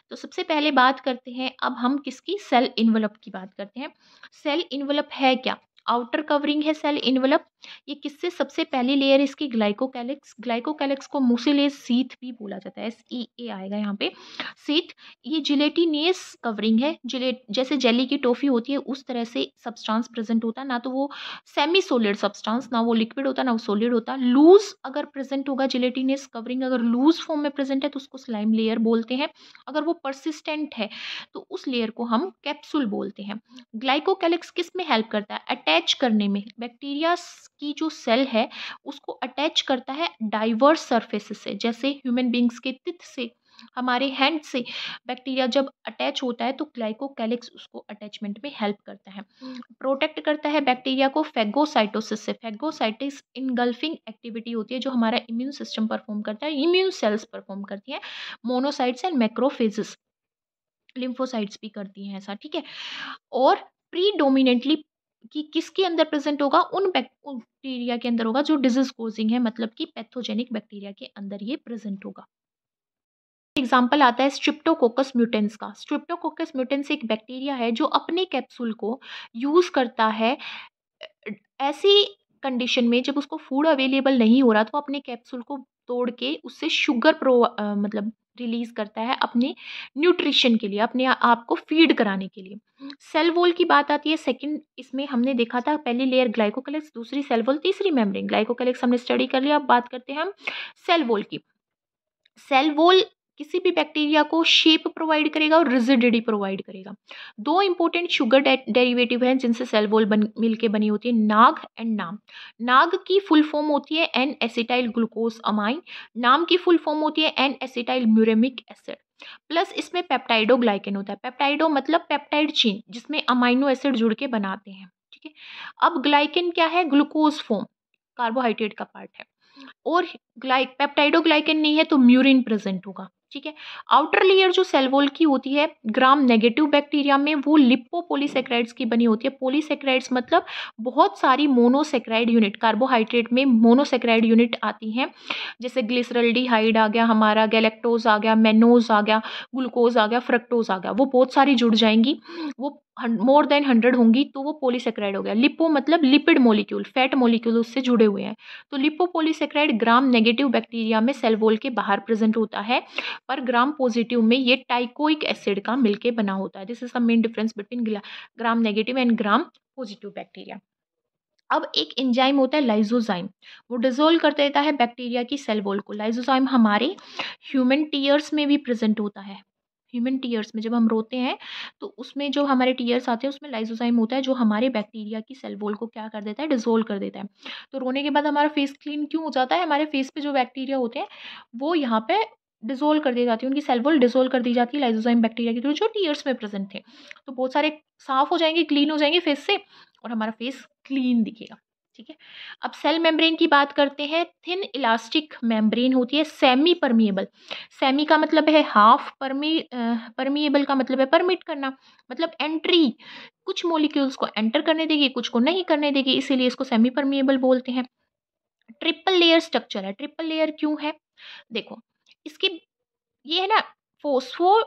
[SPEAKER 1] तो सबसे पहले बात करते हैं अब हम किसकी, सेल इन्वेलप की बात करते हैं। सेल इन्वेलप है क्या, आउटर कवरिंग है सेल इन्वेलप। ये किससे, सबसे पहली लेयर इसकी ग्लाइकोकैलिक्स, ग्लाइकोकैलिक्स को मुसिलेज सीथ भी बोला जाता है, SEA आएगा यहाँ पे, सीथ। ये जिलेटिनियस कवरिंग है, जैसे जेली की टॉफी होती है उस तरह से सब्सटेंस प्रेजेंट होता है, ना तो वो सेमी सोलिड सब्सटेंस, ना वो लिक्विड होता, ना वो सॉलिड होता। लूज अगर प्रेजेंट होगा जिलेटिनियस कवरिंग, अगर लूज फॉर्म में प्रेजेंट है तो उसको स्लाइम लेयर बोलते हैं। अगर वो परसिस्टेंट है तो उस लेयर को हम कैप्सूल बोलते हैं। ग्लाइकोकैलिक्स किस में हेल्प करता है, अटैच करने में, बैक्टीरिया की जो सेल है उसको अटैच करता है डाइवर्स सरफेसेस से, जैसे ह्यूमन बींग्स के तित से, हमारे हैंड से बैक्टीरिया जब अटैच होता है तो ग्लाइकोकैलिक्स उसको अटैचमेंट में हेल्प करता है। प्रोटेक्ट करता है बैक्टीरिया को फेगोसाइटोसिस से। फेगोसाइटिस इनगल्फिंग एक्टिविटी होती है जो हमारा इम्यून सिस्टम परफॉर्म करता है, इम्यून सेल्स परफॉर्म करती हैं, मोनोसाइट्स एंड मैक्रोफेजेस, लिम्फोसाइट्स भी करती हैं ऐसा, ठीक है। और प्रीडोमिनेंटली कि किसके अंदर प्रेजेंट होगा, उन बैक्टीरिया के अंदर होगा जो डिजीज कोजिंग है, मतलब कि पैथोजेनिक बैक्टीरिया के अंदर ये प्रेजेंट होगा। एग्जाम्पल आता है स्ट्रिप्टोकोकस म्यूटेंस का। स्ट्रिप्टोकोकस म्यूटेंस एक बैक्टीरिया है जो अपने कैप्सूल को यूज करता है ऐसी कंडीशन में जब उसको फूड अवेलेबल नहीं हो रहा तो अपने कैप्सूल को तोड़ के उससे शुगर मतलब रिलीज करता है अपने न्यूट्रिशन के लिए, अपने आप को फीड कराने के लिए। सेल वॉल की बात आती है सेकंड, इसमें हमने देखा था पहली लेयर ग्लाइकोकैलिक्स, दूसरी सेल वॉल, तीसरी मेम्ब्रेन। ग्लाइकोकैलिक्स हमने स्टडी कर लिया, अब बात करते हैं हम सेल वॉल की। सेल वॉल किसी भी बैक्टीरिया को शेप प्रोवाइड करेगा और रिजिडिटी प्रोवाइड करेगा। दो इंपॉर्टेंट शुगर डेरिवेटिव हैं जिनसे सेल वॉल मिलके बनी होती है, नाग एंड नाम। नाग की फुल फॉर्म होती है एन एसिटाइल ग्लूकोज अमाइन, नाम की फुल फॉर्म होती है N acetyl muramic acid, plus इसमें पेप्टाइडोग्लाइकेन होता है। पेप्टाइडो मतलब पेप्टाइड चेन जिसमें अमाइनो एसिड जुड़ के बनाते हैं, ठीक है। अब ग्लाइकेन क्या है, ग्लूकोज फॉर्म, कार्बोहाइड्रेट का पार्ट है। और पेप्टाइडोग्लाइकेन नहीं है तो म्यूरिन प्रेजेंट होगा, ठीक है। आउटर लेयर जो सेल वॉल की होती है ग्राम नेगेटिव बैक्टीरिया में, वो लिपोपोलीसेक्राइड्स की बनी होती है। पॉलीसेक्राइड्स मतलब बहुत सारी मोनोसेक्राइड यूनिट, कार्बोहाइड्रेट में मोनोसेक्राइड यूनिट आती हैं, जैसे ग्लिसरल्डिहाइड आ गया हमारा, गैलेक्टोज आ गया, मेनोज आ गया, ग्लूकोज आ गया, फ्रक्टोज आ गया, वो बहुत सारी जुड़ जाएंगी, वो मोर देन 100 होंगी तो वो पॉलीसेक्राइड हो गया। लिपो मतलब लिपिड मोलिक्यूल, फैट मोलिक्यूल उससे जुड़े हुए हैं। तो लिपोपोलीसेक्राइड ग्राम नेगेटिव बैक्टीरिया में सेल वॉल के बाहर प्रेजेंट होता है, पर ग्राम पॉजिटिव में ये टाइकोइक एसिड का मिलके बना होता है। This is the main difference between gram negative and gram positive bacteria. अब एक एंजाइम होता है लाइजोजाइम, वो डिसोल्व कर देता है बैक्टीरिया की सेल वॉल को। लाइजोजाइम हमारे ह्यूमन टीयर्स में भी प्रेजेंट होता है। ह्यूमन टीयर्स में जब हम रोते हैं तो उसमें जो हमारे टीयर्स आते हैं उसमें लाइजोजाइम होता है जो हमारे बैक्टीरिया की सेल वॉल को क्या कर देता है, डिसोल्व कर देता है। तो रोने के बाद हमारा फेस क्लीन क्यों हो जाता है, हमारे फेस पे जो बैक्टीरिया होते हैं वो यहाँ पे डिसोल्व कर दी जाती है, उनकी सेल वॉल डिसोल्व कर दी जाती है लाइजोजाइम बैक्टीरिया के थ्रू जो टीयर्स में प्रेजेंट थे। तो बहुत सारे साफ हो जाएंगे, क्लीन हो जाएंगे फेस से और हमारा फेस क्लीन दिखेगा, ठीक है। अब सेल मेम्ब्रेन की बात करते हैं। थिन इलास्टिक मेम्ब्रेन होती है, सेमी परमिएबल। सेमी का मतलब है हाफ, परमिएबल का मतलब है परमिट करना, मतलब एंट्री, कुछ मॉलिक्यूल्स को एंटर करने देगी, कुछ को नहीं करने देगी, इसीलिए इसको सेमी परमिएबल बोलते हैं। ट्रिपल लेयर स्ट्रक्चर है। ट्रिपल लेयर क्यों है, देखो इसकी ये है ना, phospho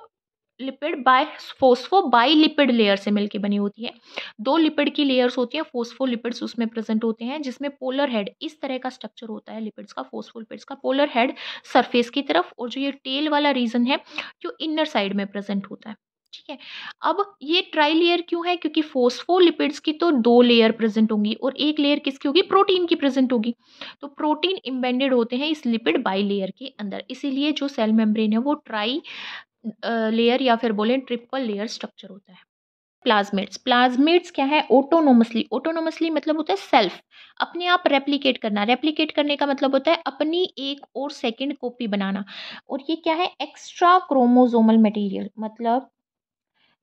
[SPEAKER 1] lipid bi phospho bi lipid layer से मिलके बनी होती है। दो लिपिड की लेयर्स होती हैं, फोस्फोलिपिड्स उसमें प्रेजेंट होते हैं, जिसमें पोलर हेड, इस तरह का स्ट्रक्चर होता है लिपिड्स का, फोस्फोलिपिड्स का। पोलर हेड सरफेस की तरफ और जो ये टेल वाला रीजन है जो इनर साइड में प्रेजेंट होता है, ठीक है। अब ये ट्राई लेयर क्यों है, क्योंकि फोस्फोलिपिड्स की तो दो लेयर प्रेजेंट होंगी और एक लेयर किसकी होगी, प्रोटीन की प्रेजेंट होगी। तो प्रोटीन इम्बेडेड होते हैं इस लिपिड बाई लेयर के अंदर, इसीलिए जो सेल मेम्ब्रेन है वो ट्राई लेयर या फिर बोलें ट्रिपल लेयर स्ट्रक्चर होता है। प्लाज्मिड्स, प्लाज्मिड्स क्या है, ऑटोनोमसली, ऑटोनोमसली मतलब होता है सेल्फ, अपने आप रेप्लिकेट करना। रेप्लिकेट करने का मतलब होता है अपनी एक और सेकंड कॉपी बनाना। और ये क्या है, एक्स्ट्रा क्रोमोसोमल मटेरियल, मतलब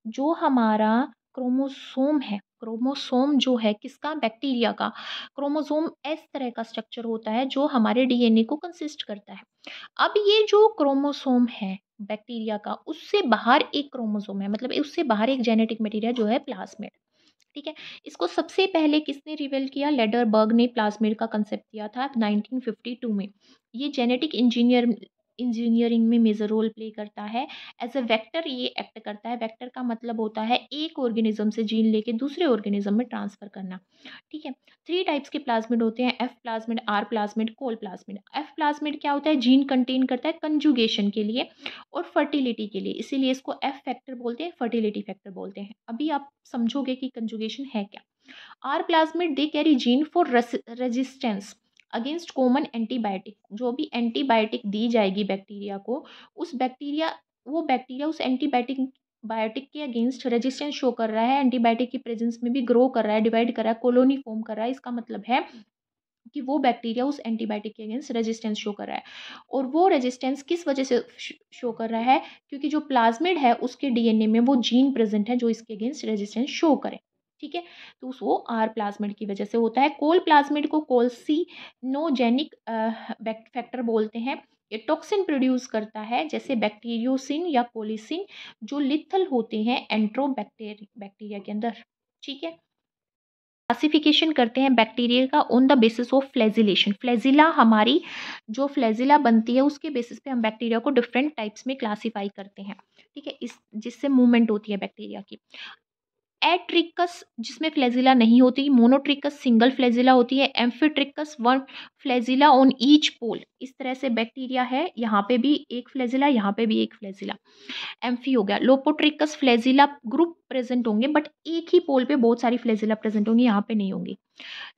[SPEAKER 1] जो हमारा क्रोमोसोम है, क्रोमोसोम जो है किसका, बैक्टीरिया का। क्रोमोसोम इस तरह का स्ट्रक्चर होता है जो हमारे डीएनए को कंसिस्ट करता है। अब ये जो क्रोमोसोम है बैक्टीरिया का, उससे बाहर एक क्रोमोसोम है, मतलब उससे बाहर एक जेनेटिक मटेरियल जो है प्लाज्मिड। ठीक है, इसको सबसे पहले किसने रिवील किया, लेडरबर्ग ने प्लाज्मिड का कंसेप्ट दिया था 1952 में। ये जेनेटिक इंजीनियरिंग में मेजर रोल प्ले करता है। एज अ वेक्टर ये एक्ट करता है। वेक्टर का मतलब होता है एक ऑर्गेनिज्म से जीन लेके दूसरे ऑर्गेनिज्म में ट्रांसफर करना। ठीक है, 3 टाइप्स के प्लाज्मिड होते हैं, F plasmid, R plasmid, col plasmid. F plasmid क्या होता है, जीन कंटेन करता है कंजुगेशन के लिए और फर्टिलिटी के लिए, इसीलिए इसको एफ फैक्टर बोलते हैं, फर्टिलिटी फैक्टर बोलते हैं। अभी आप समझोगे कि कंजुगेशन है क्या। R plasmid they carry gene for resistance against common antibiotic. जो भी एंटीबायोटिक दी जाएगी बैक्टीरिया को, उस बैक्टीरिया उस बायोटिक के अगेंस्ट रेजिस्टेंस शो कर रहा है, एंटीबायोटिक की प्रेजेंस में भी ग्रो कर रहा है, डिवाइड कर रहा है, कॉलोनी फॉर्म कर रहा है। इसका मतलब है कि वो बैक्टीरिया उस एंटीबायोटिक के अगेंस्ट रेजिस्टेंस शो कर रहा है। और वो रेजिस्टेंस किस वजह से शो कर रहा है, क्योंकि जो प्लाज्मिड है उसके डीएनए में वो जीन प्रेजेंट है जो इसके अगेंस्ट रेजिस्टेंस शो करे। ठीक है, तो वो आर प्लाज्मिड की वजह से होता है। कोल प्लाज्मिड को कोल्सिनोजेनिक फैक्टर बोलते हैं। ये टॉक्सिन प्रोड्यूस करता है, जैसे बैक्टीरियोसिन या कोलिसिन, जो लिथल होते हैं बैक्टीरिया के अंदर। ठीक है, क्लासिफिकेशन करते हैं बैक्टीरिया का on the basis of flagellation. Flagella हमारी जो फ्लैजिला बनती है उसके बेसिस पे हम बैक्टीरिया को डिफरेंट टाइप्स में क्लासीफाई करते हैं। ठीक है, इस जिससे मूवमेंट होती है बैक्टीरिया की। एट्रिकस जिसमें फ्लैजिला नहीं होती, मोनोट्रिकस सिंगल फ्लैजिला होती है, amphitrichous one flagella on each pole. इस तरह से बैक्टीरिया है, यहाँ पे भी एक फ्लैजिला, यहाँ पे भी एक फ्लैजिला। एम्फी हो गया। लोपोट्रिकस फ्लैजिला ग्रुप प्रेजेंट होंगे, बट एक ही पोल पे बहुत सारी फ्लैजिला प्रेजेंट होंगी, यहाँ पे नहीं होंगी।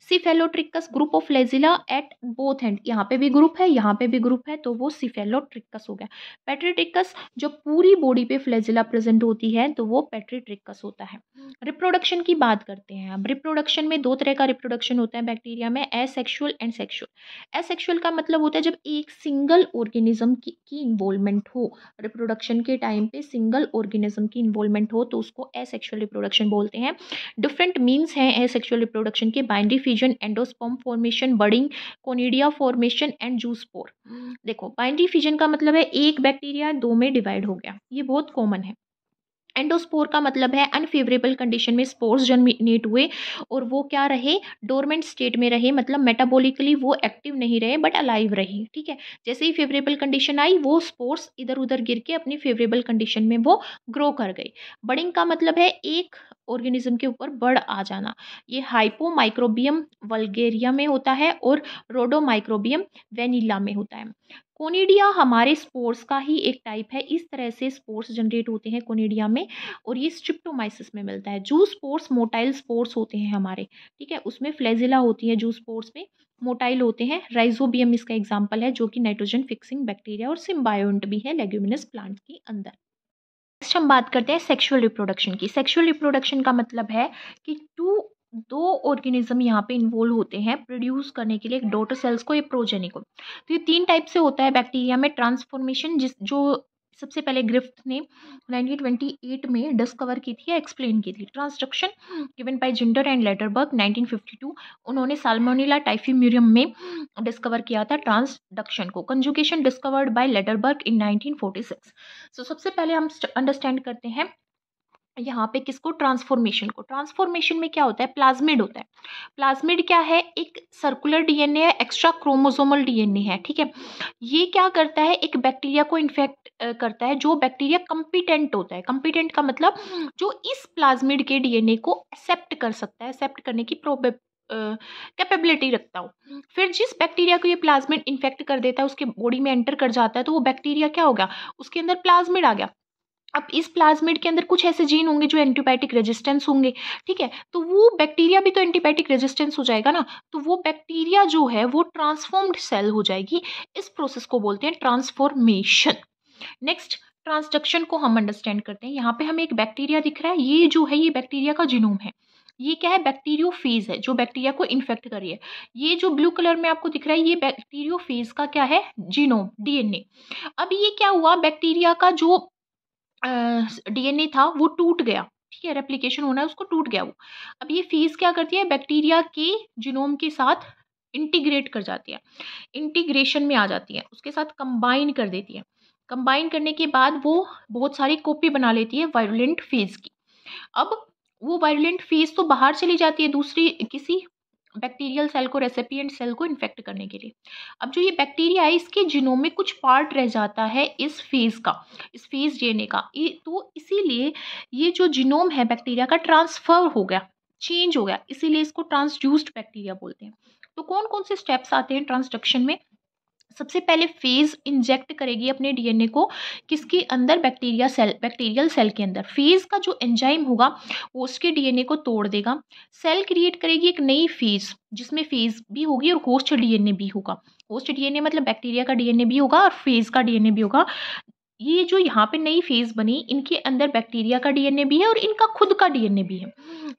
[SPEAKER 1] Cephalotrichous group of flagella at both end, यहाँ पे भी ग्रुप है, यहाँ पे भी ग्रुप है, तो वो सिफेलोट्रिकस हो गया। पेट्रीट्रिकस जो पूरी बॉडी पे फ्लैजिला प्रेजेंट होती है तो वो पेट्रीट्रिकस होता है। रिप्रोडक्शन की बात करते हैं। अब रिप्रोडक्शन में 2 तरह का रिप्रोडक्शन होता है बैक्टीरिया में, एसेक्सुअल एंड सेक्सुअल। एसेक्सुअल का मतलब होता है जब एक सिंगल ऑर्गेनिज्म की इन्वॉल्वमेंट हो, रिप्रोडक्शन के टाइम पे सिंगल ऑर्गेनिज्म की इन्वॉल्वमेंट हो तो उसको एसेक्सुअल रिप्रोडक्शन बोलते हैं। डिफरेंट मीन्स हैं एसेक्सुअल रिप्रोडक्शन के, binary fusion, endosperm formation, budding, conidia formation and zoospore. देखो, बाइनरी फ्यूजन का मतलब है एक बैक्टीरिया 2 में डिवाइड हो गया, ये बहुत कॉमन है। एंडोस्पोर का मतलब है अनफेवरेबल कंडीशन में स्पोर्स जर्मिनेट हुए और वो क्या रहे, डोरमेंट स्टेट में रहे, मतलब मेटाबॉलिकली वो एक्टिव नहीं रहे बट अलाइव रहे। ठीक है, जैसे ही फेवरेबल कंडीशन आई वो स्पोर्स इधर उधर गिर के अपनी फेवरेबल कंडीशन में वो ग्रो कर गई। बडिंग का मतलब है एक ऑर्गेनिज्म के ऊपर बड़ आ जाना। ये हाइपोमाइक्रोबियम वल्गेरिया में होता है और रोडोमाइक्रोबियम वेनिला में होता है। कोनिडिया हमारे स्पोर्स का ही एक टाइप है, इस तरह से स्पोर्स जनरेट होते हैं कोनिडिया में और ये स्ट्रिप्टोमाइसिस में मिलता है। जू स्पोर्स मोटाइल स्पोर्स होते हैं हमारे, ठीक है, उसमें फ्लैजिला होती है, जू स्पोर्स में मोटाइल होते हैं। राइजोबियम इसका एग्जाम्पल है जो कि नाइट्रोजन फिक्सिंग बैक्टीरिया और सिम्बायोंट भी है लेग्यूमिनस प्लांट के अंदर। नेक्स्ट हम बात करते हैं सेक्सुअल रिप्रोडक्शन की। सेक्सुअल रिप्रोडक्शन का मतलब है कि दो ऑर्गेनिज्म यहाँ पे इन्वॉल्व होते हैं प्रोड्यूस करने के लिए एक डॉटर सेल्स को, एक प्रोजेनी को। तो ये 3 टाइप से होता है बैक्टीरिया में। ट्रांसफॉर्मेशन जो सबसे पहले ग्रिफ्थ ने 1928 में डिस्कवर की थी या एक्सप्लेन की थी। Transduction given by Zinder and Lederberg 1952, उन्होंने साल्मोनेला टाइफीम्यूरियम में डिस्कवर किया था ट्रांसडक्शन को। कंजुगेशन डिस्कवर्ड बाय लेडरबर्ग इन 1946। सो सबसे पहले हम अंडरस्टैंड करते हैं यहाँ पे किसको, ट्रांसफॉर्मेशन को। ट्रांसफॉर्मेशन में क्या होता है, प्लाज्मिड होता है। प्लाज्मिड क्या है, एक सर्कुलर डीएनए है, एक्स्ट्रा क्रोमोसोमल डीएनए है। ठीक है, ये क्या करता है, एक बैक्टीरिया को इन्फेक्ट करता है। जो बैक्टीरिया कंपिटेंट होता है, कंपिटेंट का मतलब जो इस प्लाज्मिड के डीएनए को एक्सेप्ट कर सकता है, एक्सेप्ट करने की कैपेबिलिटी रखता हो। फिर जिस बैक्टीरिया को ये प्लाज्मिड इन्फेक्ट कर देता है, उसके बॉडी में एंटर कर जाता है, तो वो बैक्टीरिया क्या होगा, उसके अंदर प्लाज्मिड आ गया। अब इस प्लाज्मिड के अंदर कुछ ऐसे जीन होंगे जो एंटीबायोटिक रेजिस्टेंस होंगे। ठीक है, तो वो बैक्टीरिया भी तो एंटीबायोटिक रेजिस्टेंस हो जाएगा ना, तो वो बैक्टीरिया जो है वो ट्रांसफॉर्म्ड सेल हो जाएगी। इस प्रोसेस को बोलते हैं ट्रांसफॉर्मेशन। नेक्स्ट, ट्रांसडक्शन को हम अंडरस्टैंड करते हैं। यहाँ पे हमें एक बैक्टीरिया दिख रहा है, ये जो है ये बैक्टीरिया का जीनोम है। ये क्या है, बैक्टीरियोफेज है जो बैक्टीरिया को इन्फेक्ट कर रही है। ये जो ब्लू कलर में आपको दिख रहा है ये बैक्टीरियोफेज का क्या है, जीनोम, डीएनए। अब ये क्या हुआ, बैक्टीरिया का जो डीएनए था वो टूट गया, ठीक है, रेप्लिकेशन होना है उसको, टूट गया वो। अब ये फेज क्या करती है, बैक्टीरिया के जीनोम के साथ इंटीग्रेट कर जाती है, इंटीग्रेशन में आ जाती है, उसके साथ कंबाइन कर देती है। कंबाइन करने के बाद वो बहुत सारी कॉपी बना लेती है वायलेंट फेज की। अब वो वायलेंट फेज तो बाहर चली जाती है दूसरी किसी बैक्टीरियल सेल को, रेसिपिएंट सेल को इन्फेक्ट करने के लिए। अब जो ये बैक्टीरिया है इसके जीनोम में कुछ पार्ट रह जाता है इस फेज का, इस फेज डीएनए का, ये तो इसीलिए ये जो जीनोम है बैक्टीरिया का ट्रांसफर हो गया, चेंज हो गया, इसीलिए इसको ट्रांसड्यूस्ड बैक्टीरिया बोलते हैं। तो कौन कौन से स्टेप्स आते हैं ट्रांसडक्शन में? सबसे पहले फेज इंजेक्ट करेगी अपने डीएनए को किसके अंदर, बैक्टीरिया सेल, बैक्टीरियल सेल के अंदर। फेज का जो एंजाइम होगा वो उसके डीएनए को तोड़ देगा, सेल क्रिएट करेगी एक नई फेज जिसमें फेज भी होगी और होस्ट डीएनए भी होगा। होस्ट डीएनए मतलब बैक्टीरिया का डीएनए भी होगा और फेज का डीएनए भी होगा। ये जो यहाँ पे नई फेज बनी इनके अंदर बैक्टीरिया का डीएनए भी है और इनका खुद का डीएनए भी है,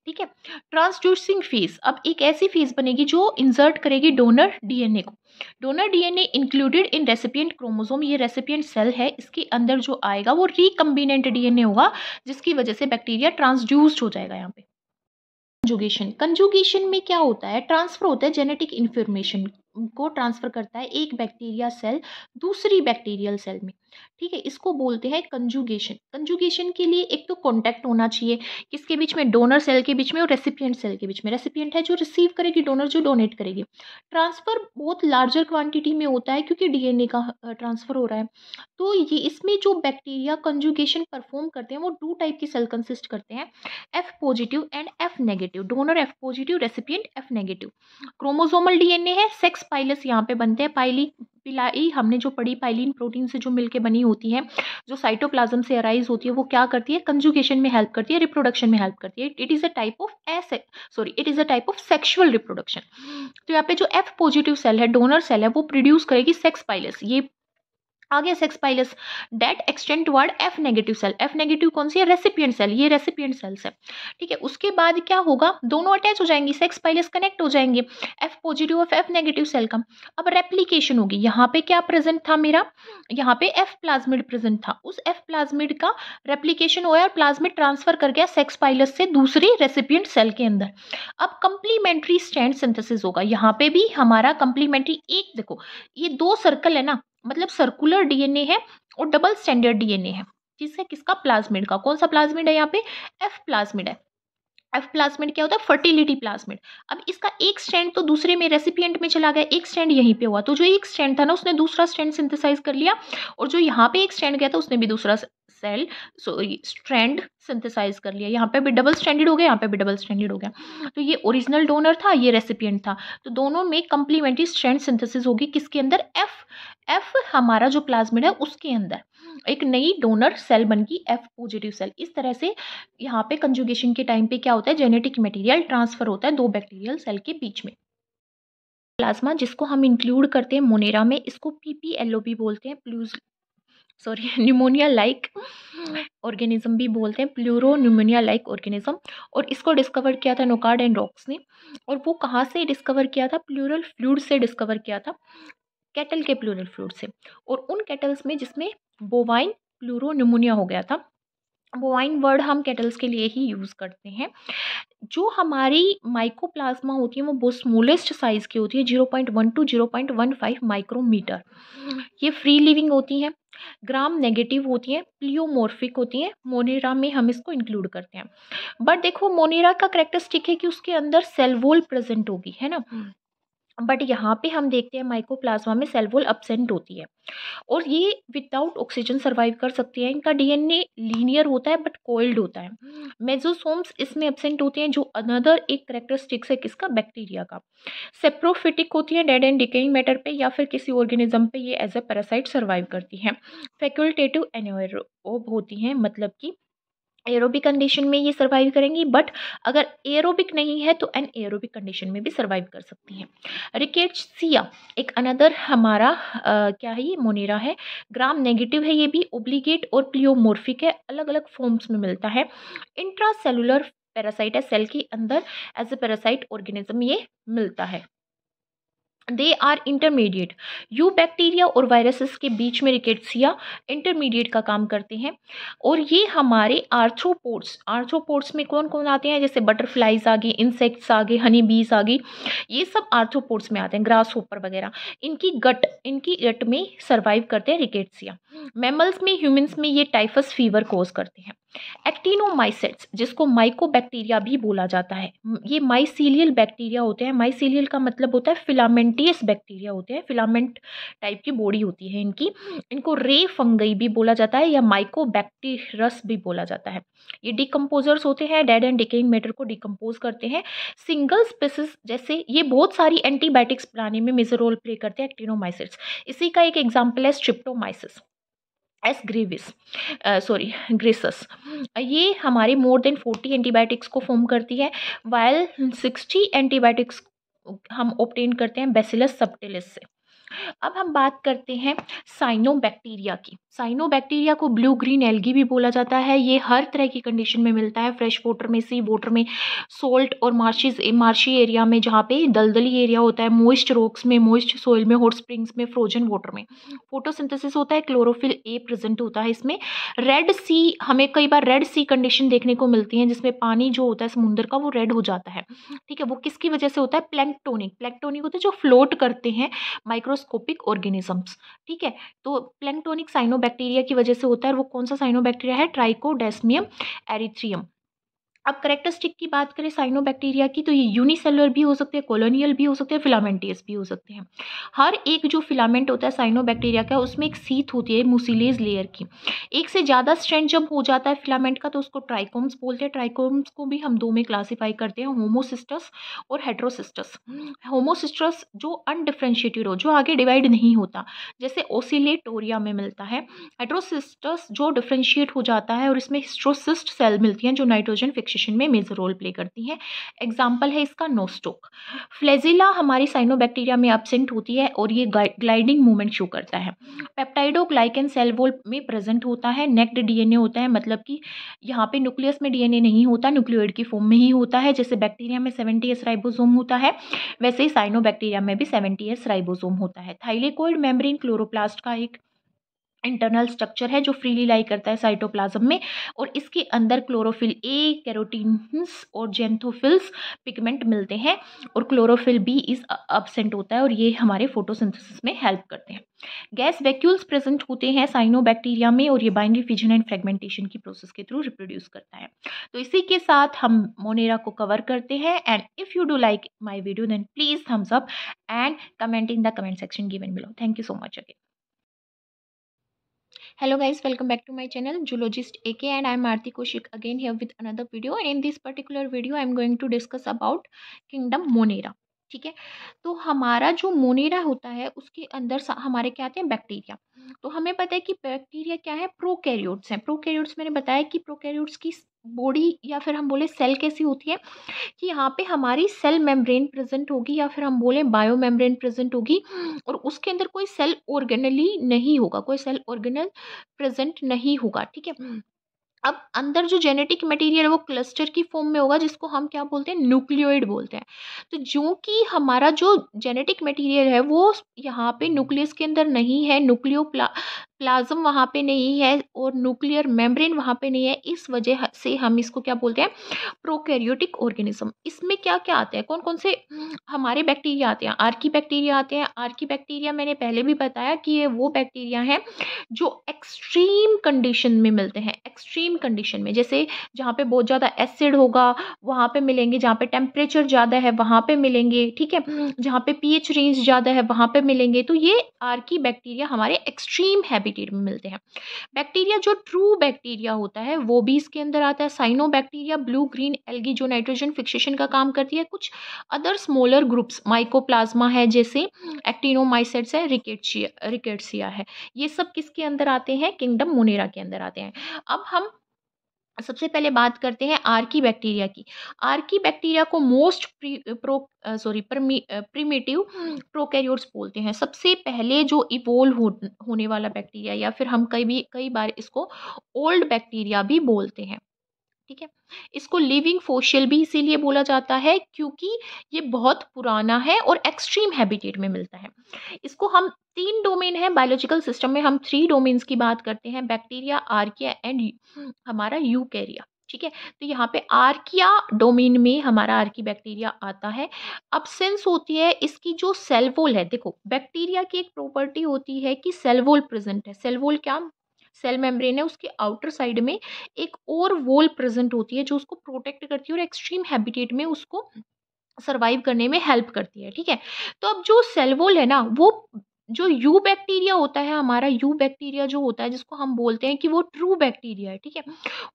[SPEAKER 1] ठीक है। ट्रांसड्यूसिंग फेज, अब एक ऐसी फेज बनेगी जो इंसर्ट करेगी डोनर डीएनए को। Donor DNA included in recipient chromosome, ये रेसिपिएंट सेल है, इसके अंदर जो आएगा वो रिकम्बिनेंट डीएनए होगा जिसकी वजह से बैक्टीरिया ट्रांसड्यूस्ड हो जाएगा। यहाँ पे कंजुगेशन, कंजुगेशन में क्या होता है, ट्रांसफर होता है जेनेटिक इन्फॉर्मेशन को ट्रांसफर करता है एक बैक्टीरिया सेल दूसरी बैक्टीरियल सेल में, ठीक है, इसको बोलते हैं कंजुगेशन। कंजुगेशन के लिए एक तो कॉन्टैक्ट होना चाहिए किसके बीच में, डोनर सेल के बीच में और रेसिपिएंट सेल के बीच में। रेसिपिएंट है जो रिसीव करेगी, डोनर जो डोनेट करेगी। ट्रांसफर बहुत लार्जर क्वांटिटी में होता है क्योंकि डीएनए का ट्रांसफर हो रहा है। तो ये इसमें जो बैक्टीरिया कंजुगेशन परफॉर्म करते हैं वो 2 टाइप की सेल कंसिस्ट करते हैं, F positive and F negative. Donor F positive, recipient F negative. Chromosomal DNA है, सेक्स पाइलस यहाँ पे बनते हैं। पाइली पिलाई हमने जो पढ़ी, पाइलिन प्रोटीन से जो मिलके बनी होती है, जो साइटोप्लाज्म से अराइज होती है, वो क्या करती है, कंजुगेशन में हेल्प करती है, रिप्रोडक्शन में हेल्प करती है। It is a type of it is a type of sexual reproduction. तो यहाँ पे जो एफ पॉजिटिव सेल है, डोनर सेल है, वो प्रोड्यूस करेगी सेक्स पाइलस। ये आगे sex pilus that extend toward F negative cell. F negative कौन सी है, रेसिपिएंट सेल, ये रेसिपिएंट सेल्स है, ठीक है। उसके बाद क्या होगा, दोनों अटैच हो जाएंगी, सेक्स पाइलस कनेक्ट हो जाएंगे एफ पॉजिटिव और एफ नेगेटिव सेल का। अब रेप्लिकेशन होगी, यहाँ पे क्या प्रेजेंट था मेरा, यहाँ पे एफ प्लाज्मिड प्रेजेंट था, उस एफ प्लाज्मिड का रेप्लिकेशन हुआ और प्लाज्मिड ट्रांसफर कर गया सेक्स पाइलस से दूसरी रेसिपिएंट सेल के अंदर। अब कंप्लीमेंट्री स्ट्रैंड सिंथेसिस होगा, यहाँ पे भी हमारा कंप्लीमेंट्री, एक देखो ये 2 सर्कल है ना, मतलब सर्कुलर डीएनए है और डबल स्टैंडर्ड डीएनए है, जिससे किसका, प्लाज्मिड का। कौन सा प्लाज्मिड है यहाँ पे, एफ प्लाज्मिड है। एफ प्लाज्मिड क्या होता है, फर्टिलिटी प्लाज्मिड। अब इसका एक स्ट्रैंड तो दूसरे में रेसिपिएंट में चला गया, एक स्ट्रैंड यहीं पे हुआ, तो जो एक स्ट्रैंड था ना उसने दूसरा स्ट्रैंड सिंथेसाइज कर लिया, और जो यहाँ पे एक स्ट्रैंड गया था उसने भी दूसरा स्ट्रैंड सिंथेसाइज कर लिया। यहाँ पे भी डबल स्टैंडर्ड हो गया, यहाँ पे भी डबल स्टैंडर्ड हो गया। तो ये ओरिजिनल डोनर था, ये रेसिपिएंट था, तो दोनों में कंप्लीमेंट्री स्ट्रैंड सिंथेसिस होगी किसके अंदर, एफ हमारा जो प्लाज्मिड है उसके अंदर एक नई डोनर सेल बनगी एफ पॉजिटिव सेल। इस तरह से यहाँ पे कंजुगेशन के टाइम पे क्या होता है, जेनेटिक मटेरियल ट्रांसफर होता है 2 बैक्टीरियल सेल के बीच में। प्लाज्मा जिसको हम इंक्लूड करते हैं मोनेरा में, इसको पीपीएलओबी बोलते हैं, न्यूमोनिया लाइक ऑर्गेनिज्म भी बोलते हैं, प्लूरो न्यूमोनिया लाइक ऑर्गेनिज्म। और इसको डिस्कवर किया था नोकार्ड एंड रॉक्स ने, और वो कहाँ से डिस्कवर किया था, प्लूरल फ्लूइड से डिस्कवर किया था, कैटल के प्लूरल फ्लूइड से। और उन कैटल्स में जिसमें बोवाइन प्लूरो न्यूमोनिया हो गया था। बोवाइन वर्ड हम कैटल्स के लिए ही यूज़ करते हैं। जो हमारी माइकोप्लाज्मा होती है वो बहुत स्मॉलेस्ट साइज़ की होती है, 0.1 to 0.15 माइक्रोमीटर। ये फ्री लिविंग होती हैं, ग्राम नेगेटिव होती हैं, प्लियोमॉर्फिक होती हैं। मोनेरा में हम इसको इंक्लूड करते हैं। बट देखो मोनेरा का करेक्टरिस्टिक है कि उसके अंदर सेल वॉल प्रेजेंट होगी, है ना। बट यहाँ पे हम देखते हैं माइकोप्लाज्मा में सेल वॉल एब्सेंट होती है, और ये विदाउट ऑक्सीजन सर्वाइव कर सकती है। इनका डीएनए लीनियर होता है बट कोइल्ड होता है। मेसोसोम्स इसमें एब्सेंट होते हैं, जो अनदर एक करेक्टरिस्टिक्स है किसका, बैक्टीरिया का। सेप्रोफिटिक होती है डेड एंड डिकेइंग मैटर पे या फिर किसी ऑर्गेनिज्म पे, ये एज ए पैरासाइट सर्वाइव करती हैं। फैकल्टेटिव एनाएरोब होती हैं, मतलब कि एरोबिक कंडीशन में ये सर्वाइव करेंगी, बट अगर एरोबिक नहीं है तो एनएरोबिक कंडीशन में भी सर्वाइव कर सकती हैं। रिकेट्सिया एक अनदर हमारा क्या है, ये मोनेरा है, ग्राम नेगेटिव है, ये भी ओब्लिगेट और प्लियोमॉर्फिक है, अलग अलग फॉर्म्स में मिलता है। इंट्रासेलुलर पैरासाइट है, सेल के अंदर एज ए पैरासाइट ऑर्गेनिज्म ये मिलता है। They are intermediate. You bacteria और वायरसेस के बीच में रिकेट्सिया इंटरमीडिएट का काम करते हैं। और ये हमारे आर्थ्रोपोड्स में कौन कौन आते हैं, जैसे बटरफ्लाइज आ गई, इंसेक्ट्स आ गए, हनी बीज आ गई, ये सब आर्थ्रोपोड्स में आते हैं, ग्रास होपर वगैरह। इनकी गट में सर्वाइव करते हैं रिकेट्सिया। मैमल्स में, ह्यूमंस में ये टाइफस फीवर कोज करते हैं। एक्टिनोमाइसेट्स, जिसको माइकोबैक्टीरिया भी बोला जाता है, ये माइसीलियल बैक्टीरिया होते हैं। माइसीलियल का मतलब होता है फिलामेंटियस बैक्टीरिया होते हैं, फिलामेंट टाइप की बॉडी होती है इनकी। इनको रे फंगई भी बोला जाता है या माइकोबैक्टीरस भी बोला जाता है। ये डिकम्पोजर्स होते हैं, डेड एंड डिकेइंग मैटर को डिकम्पोज करते हैं। सिंगल स्पीसीज, जैसे ये बहुत सारी एंटीबायोटिक्स बनाने में मेजर रोल प्ले करते हैं एक्टिनोमाइसेट्स। इसी का एक एग्जाम्पल है स्ट्रिप्टोमाइसिस एस ग्रेविस, ग्रेसस। ये हमारे मोर देन 40 एंटीबायोटिक्स को फॉर्म करती है, वाइल 60 एंटीबायोटिक्स हम ऑब्टेन करते हैं बैसिलस सबटिलिस से। अब हम बात करते हैं साइनोबैक्टीरिया की। साइनोबैक्टीरिया को ब्लू ग्रीन एल्गी भी बोला जाता है। ये हर तरह की कंडीशन में मिलता है, फ्रेश वाटर में, सी वाटर में, सोल्ट और मार्शी एरिया में, जहाँ पे दलदली एरिया होता है, मोइस्ट रॉक्स में, मोइस्ट सोइल में, हॉट स्प्रिंग्स में, फ्रोजन वाटर में। फोटोसिंथेसिस होता है, क्लोरोफिल ए प्रेजेंट होता है इसमें। रेड सी, हमें कई बार रेड सी कंडीशन देखने को मिलती है, जिसमें पानी जो होता है समुद्र का वो रेड हो जाता है। ठीक है, वो किसकी वजह से होता है? प्लैंक्टोनिक होते हैं जो फ्लोट करते हैं, माइक्रोस्कोपिक ऑर्गेनिजम्स। ठीक है, तो प्लैंक्टोनिक साइनोबैक्टीरिया की वजह से होता है। और वो कौन सा साइनोबैक्टीरिया है? ट्राइकोडेस्मियम एरिथ्रियम। अब करेक्टरिस्टिक की बात करें साइनोबैक्टीरिया की, तो ये यूनिसेलुलर भी हो सकते हैं, कॉलोनियल भी हो सकते हैं, फिलामेंटियस भी हो सकते हैं। हर एक जो फिलामेंट होता है साइनोबैक्टीरिया का, उसमें एक सीथ होती है मुसिलेज लेयर की। एक से ज़्यादा स्ट्रैंड जब हो जाता है फिलामेंट का, तो उसको ट्राइकोम्स बोलते हैं। ट्राइकोम्स को भी हम दो में क्लासीफाई करते हैं, होमोसिस्टस और हेट्रोसिस्टस। होमोसिस्टस जो अनडिफ्रेंशिएटेड हो, जो आगे डिवाइड नहीं होता, जैसे ओसिलेटोरिया में मिलता है। हेट्रोसिस्टस जो डिफ्रेंशिएट हो जाता है और इसमें हिस्ट्रोसिस्ट सेल मिलती हैं, जो नाइट्रोजन फिक्सेशन में मेजर रोल प्ले करती हैं। एग्जाम्पल है इसका नोस्टोक। फ्लैजिला हमारी साइनोबैक्टीरिया में एब्सेंट होती है और ये ग्लाइडिंग मूवमेंट शो करता है। पेप्टाइडोग्लाइकन सेल वॉल में प्रेजेंट होता है। नेक्ड डीएनए होता है, मतलब कि यहाँ पे न्यूक्लियस में डीएनए नहीं होता, न्यूक्लियोइड की फॉर्म में ही होता है। जैसे बैक्टीरिया में 70S राइबोसोम होता है, वैसे ही साइनोबैक्टीरिया में भी 70S राइबोसोम होता है। थाइलेकोइड मेम्ब्रेन क्लोरोप्लास्ट का एक इंटरनल स्ट्रक्चर है जो फ्रीली लाई करता है साइटोप्लाज्म में, और इसके अंदर क्लोरोफिल ए, कैरोटीन्स और जेंथोफिल्स पिगमेंट मिलते हैं, और क्लोरोफिल बी इज एब्सेंट होता है, और ये हमारे फोटोसिंथेसिस में हेल्प करते हैं। गैस वैक्यूल्स प्रेजेंट होते हैं साइनोबैक्टीरिया में, और ये बाइनरी फिजन एंड फ्रेगमेंटेशन की प्रोसेस के थ्रू रिप्रोड्यूस करता है। तो इसी के साथ हम मोनेरा को कवर करते हैं। And if you do like my video then please thumbs up and comment in the comment section given below. Thank you so much again. Hello guys, welcome back to my channel Zoologist AK, and I am Aarti Kaushik again here with another video. And in this particular video I am going to discuss about kingdom Monera. ठीक है, तो हमारा जो मोनेरा होता है उसके अंदर हमारे क्या आते हैं? बैक्टीरिया। तो हमें पता है कि बैक्टीरिया क्या है? प्रोकैरियोट्स हैं। प्रोकैरियोट्स मैंने बताया कि प्रोकैरियोट्स की बॉडी या फिर हम बोले सेल कैसी होती है कि यहाँ पे हमारी सेल मेम्ब्रेन प्रेजेंट होगी, या फिर हम बोले बायो मेम्ब्रेन प्रेजेंट होगी, और उसके अंदर कोई सेल ऑर्गेनली नहीं होगा, कोई सेल ऑर्गेनल प्रेजेंट नहीं होगा। ठीक है, अब अंदर जो जेनेटिक मटेरियल है वो क्लस्टर की फॉर्म में होगा, जिसको हम क्या बोलते हैं? न्यूक्लियोइड बोलते हैं। तो जो कि हमारा जो जेनेटिक मटेरियल है वो यहाँ पे न्यूक्लियस के अंदर नहीं है, प्लाज्म वहाँ पे नहीं है, और न्यूक्लियर मेम्ब्रेन वहाँ पे नहीं है। इस वजह से हम इसको क्या बोलते हैं? Prokaryotic organism. इसमें क्या क्या आते हैं? कौन कौन से हमारे बैक्टीरिया आते हैं? आर्की बैक्टीरिया आते हैं। आर्की बैक्टीरिया मैंने पहले भी बताया कि ये वो बैक्टीरिया है जो एक्सट्रीम कंडीशन में मिलते हैं। एक्सट्रीम कंडीशन में, जैसे जहाँ पे बहुत ज़्यादा एसिड होगा वहाँ पे मिलेंगे, जहाँ पे टेम्परेचर ज़्यादा है वहाँ पे मिलेंगे। ठीक है, जहाँ पे पीएच रेंज ज़्यादा है वहाँ पे मिलेंगे। तो ये आर्की बैक्टीरिया हमारे एक्सट्रीम हैबिटेट में मिलते हैं। बैक्टीरिया जो ट्रू बैक्टीरिया होता है वो भी इसके अंदर आता है। साइनोबैक्टीरिया, ब्लू ग्रीन एल्गी जो नाइट्रोजन फिक्सेशन का काम करती है। कुछ अदर स्मॉलर ग्रुप्स, माइकोप्लाज्मा है, जैसे एक्टिनोमाइसेट्स है, रिकेट्सिया है, ये सब किसके अंदर आते हैं? किंगडम मोनेरा के अंदर आते हैं। अब हम सबसे पहले बात करते हैं आर्की बैक्टीरिया की। आर्की बैक्टीरिया को मोस्ट प्रिमिटिव प्रोकैरियोट्स बोलते हैं। सबसे पहले जो इवोल्व होने वाला बैक्टीरिया, या फिर हम कई बार इसको ओल्ड बैक्टीरिया भी बोलते हैं। ठीक है। इसको लिविंग फॉसिल भी इसीलिए बोला जाता है क्योंकि ये बहुत पुराना है और एक्सट्रीम हैबिटेट में मिलता है। इसको हम 3 डोमेन है बायोलॉजिकल सिस्टम में, हम 3 डोमेन्स की बात करते हैं, बैक्टीरिया, आर्किया एंड हमारा यूकैरिया। ठीक है, तो यहाँ पे आर्किया डोमेन में हमारा आर्की बैक्टीरिया आता है। अब्सेंस होती है इसकी जो सेल वॉल है, देखो बैक्टीरिया की एक प्रॉपर्टी होती है कि सेल वॉल प्रेजेंट है। सेल वॉल क्या, सेल मेम्ब्रेन है, उसके आउटर साइड में एक और वॉल प्रेजेंट होती है जो उसको प्रोटेक्ट करती है और एक्सट्रीम हैबिटेट में उसको सर्वाइव करने में हेल्प करती है। ठीक है, तो अब जो सेल वॉल है ना, वो जो यू बैक्टीरिया होता है, हमारा यू बैक्टीरिया जो होता है जिसको हम बोलते हैं कि वो ट्रू बैक्टीरिया है। ठीक है,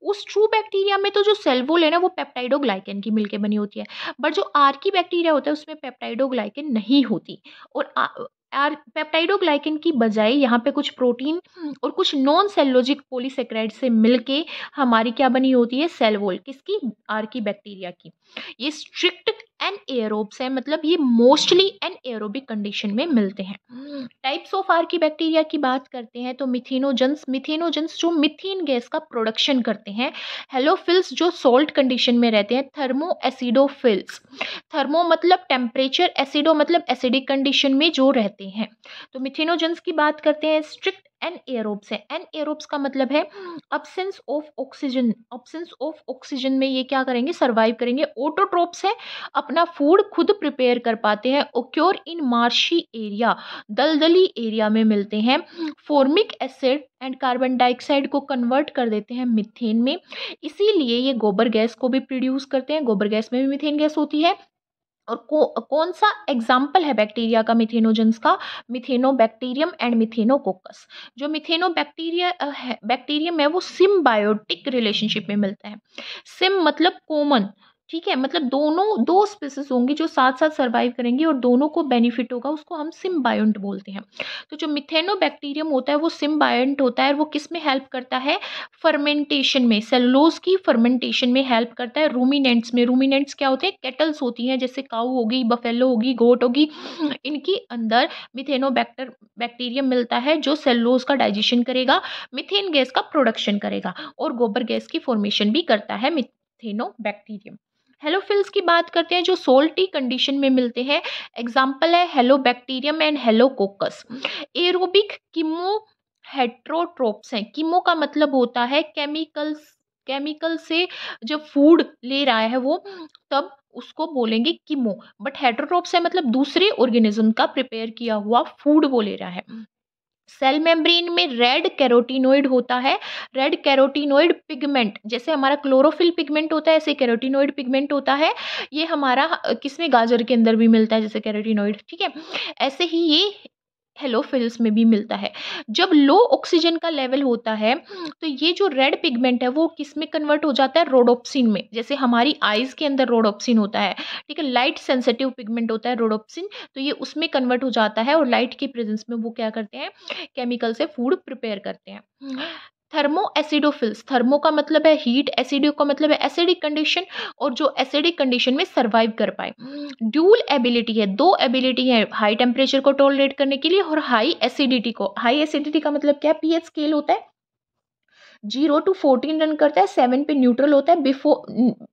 [SPEAKER 1] उस ट्रू बैक्टीरिया में तो जो सेल वॉल है ना वो पेप्टाइडोग्लाइकन की मिलके बनी होती है, बट जो आर्की बैक्टीरिया होता है उसमें पेप्टाइडोग्लाइकन नहीं होती। और पेप्टाइडोग्लाइकन की बजाय यहाँ पे कुछ प्रोटीन और कुछ नॉन सेलोजिक पॉलीसेकेराइड से मिलके हमारी क्या बनी होती है, सेल वॉल, किसकी, आर्की बैक्टीरिया की। ये स्ट्रिक्ट एनाएरोब्स है, मतलब ये मोस्टली एनाएरोबिक कंडीशन में मिलते हैं। टाइप्स ऑफ आर्की बैक्टीरिया की बात करते हैं तो मिथेनोजेंस, मिथेनोजेंस जो मिथेन गैस का प्रोडक्शन करते हैं। हेलोफिल्स जो सॉल्ट कंडीशन में रहते हैं। थर्मो एसिडोफिल्स, थर्मो मतलब टेम्परेचर, एसिडो मतलब एसिडिक कंडीशन में जो रहते हैं। तो मिथेनोजेंस की बात करते हैं, स्ट्रिक्ट एनाएरोब्स है। एनाएरोब्स का मतलब है absence of oxygen, absence of oxygen में ये क्या करेंगे, सर्वाइव करेंगे। ऑटोट्रोप्स है, अपना फूड खुद प्रिपेयर कर पाते हैं। ओक्योर इन मार्शी एरिया, दलदली एरिया में मिलते हैं। Formic acid and carbon dioxide को कन्वर्ट कर देते हैं मीथेन में, इसीलिए ये गोबर गैस को भी प्रोड्यूस करते हैं। गोबर गैस में भी मीथेन गैस होती है। और कौन सा एग्जाम्पल है बैक्टीरिया का मिथेनोजेंस का, मिथेनोबैक्टीरियम एंड मिथेनोकोकस। जो मिथेनोबैक्टीरिया है, बैक्टीरियम है, वो सिम्बायोटिक रिलेशनशिप में मिलता है। सिम मतलब कॉमन, ठीक है, मतलब दोनों, दो स्पीसीज होंगी जो साथ साथ सर्वाइव करेंगी और दोनों को बेनिफिट होगा, उसको हम सिम्बायोंट बोलते हैं। तो जो मिथेनोबैक्टीरियम होता है वो सिम्बायोंट होता है। वो किस में हेल्प करता है, फर्मेंटेशन में, सेलुलोज की फर्मेंटेशन में हेल्प करता है। रूमिनेंट्स में, रूमिनेंट्स क्या होते हैं, केटल्स होती हैं, जैसे काऊ होगी, बफेलो होगी, गोट होगी, इनके अंदर बैक्टीरियम मिलता है जो सेलुलोज का डाइजेशन करेगा, मीथेन गैस का प्रोडक्शन करेगा और गोबर गैस की फॉर्मेशन भी करता है मिथेनोबैक्टीरियम। हेलोफिल्स की बात करते हैं जो सोल्टी कंडीशन में मिलते हैं। एग्जाम्पल है हेलोबैक्टीरियम एंड हेलोकोकस। एरोबिक कीमो हेट्रोट्रोप्स हैं। कीमो का मतलब होता है केमिकल्स, केमिकल से जब फूड ले रहा है वो, तब उसको बोलेंगे कीमो। बट हेट्रोट्रोप्स है मतलब दूसरे ऑर्गेनिज्म का प्रिपेयर किया हुआ फूड वो ले रहा है। सेल मेम्ब्रेन में रेड कैरोटीनोइड होता है। रेड कैरोटीनोइड पिगमेंट, जैसे हमारा क्लोरोफिल पिगमेंट होता है ऐसे कैरोटीनोइड पिगमेंट होता है। ये हमारा किसमें, गाजर के अंदर भी मिलता है जैसे कैरोटीनोइड। ठीक है, ऐसे ही ये हेलोफिल्स में भी मिलता है। जब लो ऑक्सीजन का लेवल होता है तो ये जो रेड पिगमेंट है वो किस में कन्वर्ट हो जाता है, रोडोप्सिन में। जैसे हमारी आईज के अंदर रोडोप्सिन होता है, ठीक है, लाइट सेंसिटिव पिगमेंट होता है रोडोप्सिन, तो ये उसमें कन्वर्ट हो जाता है और लाइट की प्रेजेंस में वो क्या करते हैं, केमिकल से फूड प्रिपेयर करते हैं। थर्मो एसिडोफिल्स, थर्मो का मतलब है हीट, एसिडो का मतलब है एसिडिक कंडीशन, और जो एसिडिक कंडीशन में सर्वाइव कर पाए। ड्यूल एबिलिटी है, दो एबिलिटी है, हाई टेम्परेचर को टॉलरेट करने के लिए और हाई एसिडिटी को। हाई एसिडिटी का मतलब क्या है, पीएच स्केल होता है 0 to 14 रन करता है, 7 पे न्यूट्रल होता है।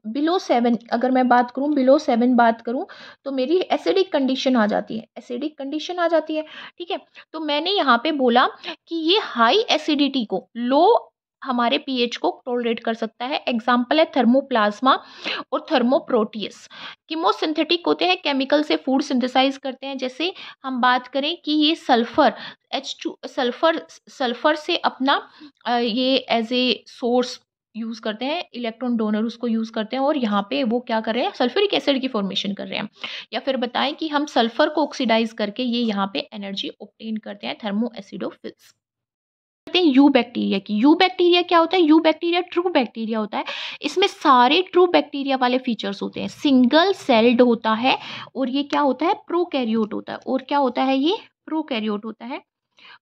[SPEAKER 1] बिलो 7 अगर मैं बात करूं, बिलो 7 बात करूं तो मेरी एसिडिक कंडीशन आ जाती है, एसिडिक कंडीशन आ जाती है। ठीक है, तो मैंने यहाँ पे बोला कि ये हाई एसिडिटी को, लो हमारे पीएच को टॉलरेट कर सकता है। एग्जाम्पल है थर्मोप्लाज्मा और थर्मोप्रोटियस। कीमोसिंथेटिक होते हैं, केमिकल से फूड सिंथेसाइज करते हैं। जैसे हम बात करें कि ये सल्फर H2, सल्फर से अपना ये एज ए सोर्स यूज़ करते हैं, इलेक्ट्रॉन डोनर उसको यूज़ करते हैं और यहाँ पे वो क्या कर रहे हैं, सल्फ्यूरिक एसिड की फॉर्मेशन कर रहे हैं। या फिर बताएं कि हम सल्फर को ऑक्सीडाइज करके ये यहाँ पे एनर्जी ऑब्टेन करते हैं, थर्मो एसिडोफिल्स। करते हैं यू बैक्टीरिया की। यू बैक्टीरिया क्या होता है, यू बैक्टीरिया ट्रू बैक्टीरिया होता है। इसमें सारे ट्रू बैक्टीरिया वाले फीचर्स होते हैं। सिंगल सेल्ड होता है और ये क्या होता है, प्रोकैरियोट होता है। और क्या होता है, ये प्रोकैरियोट होता है।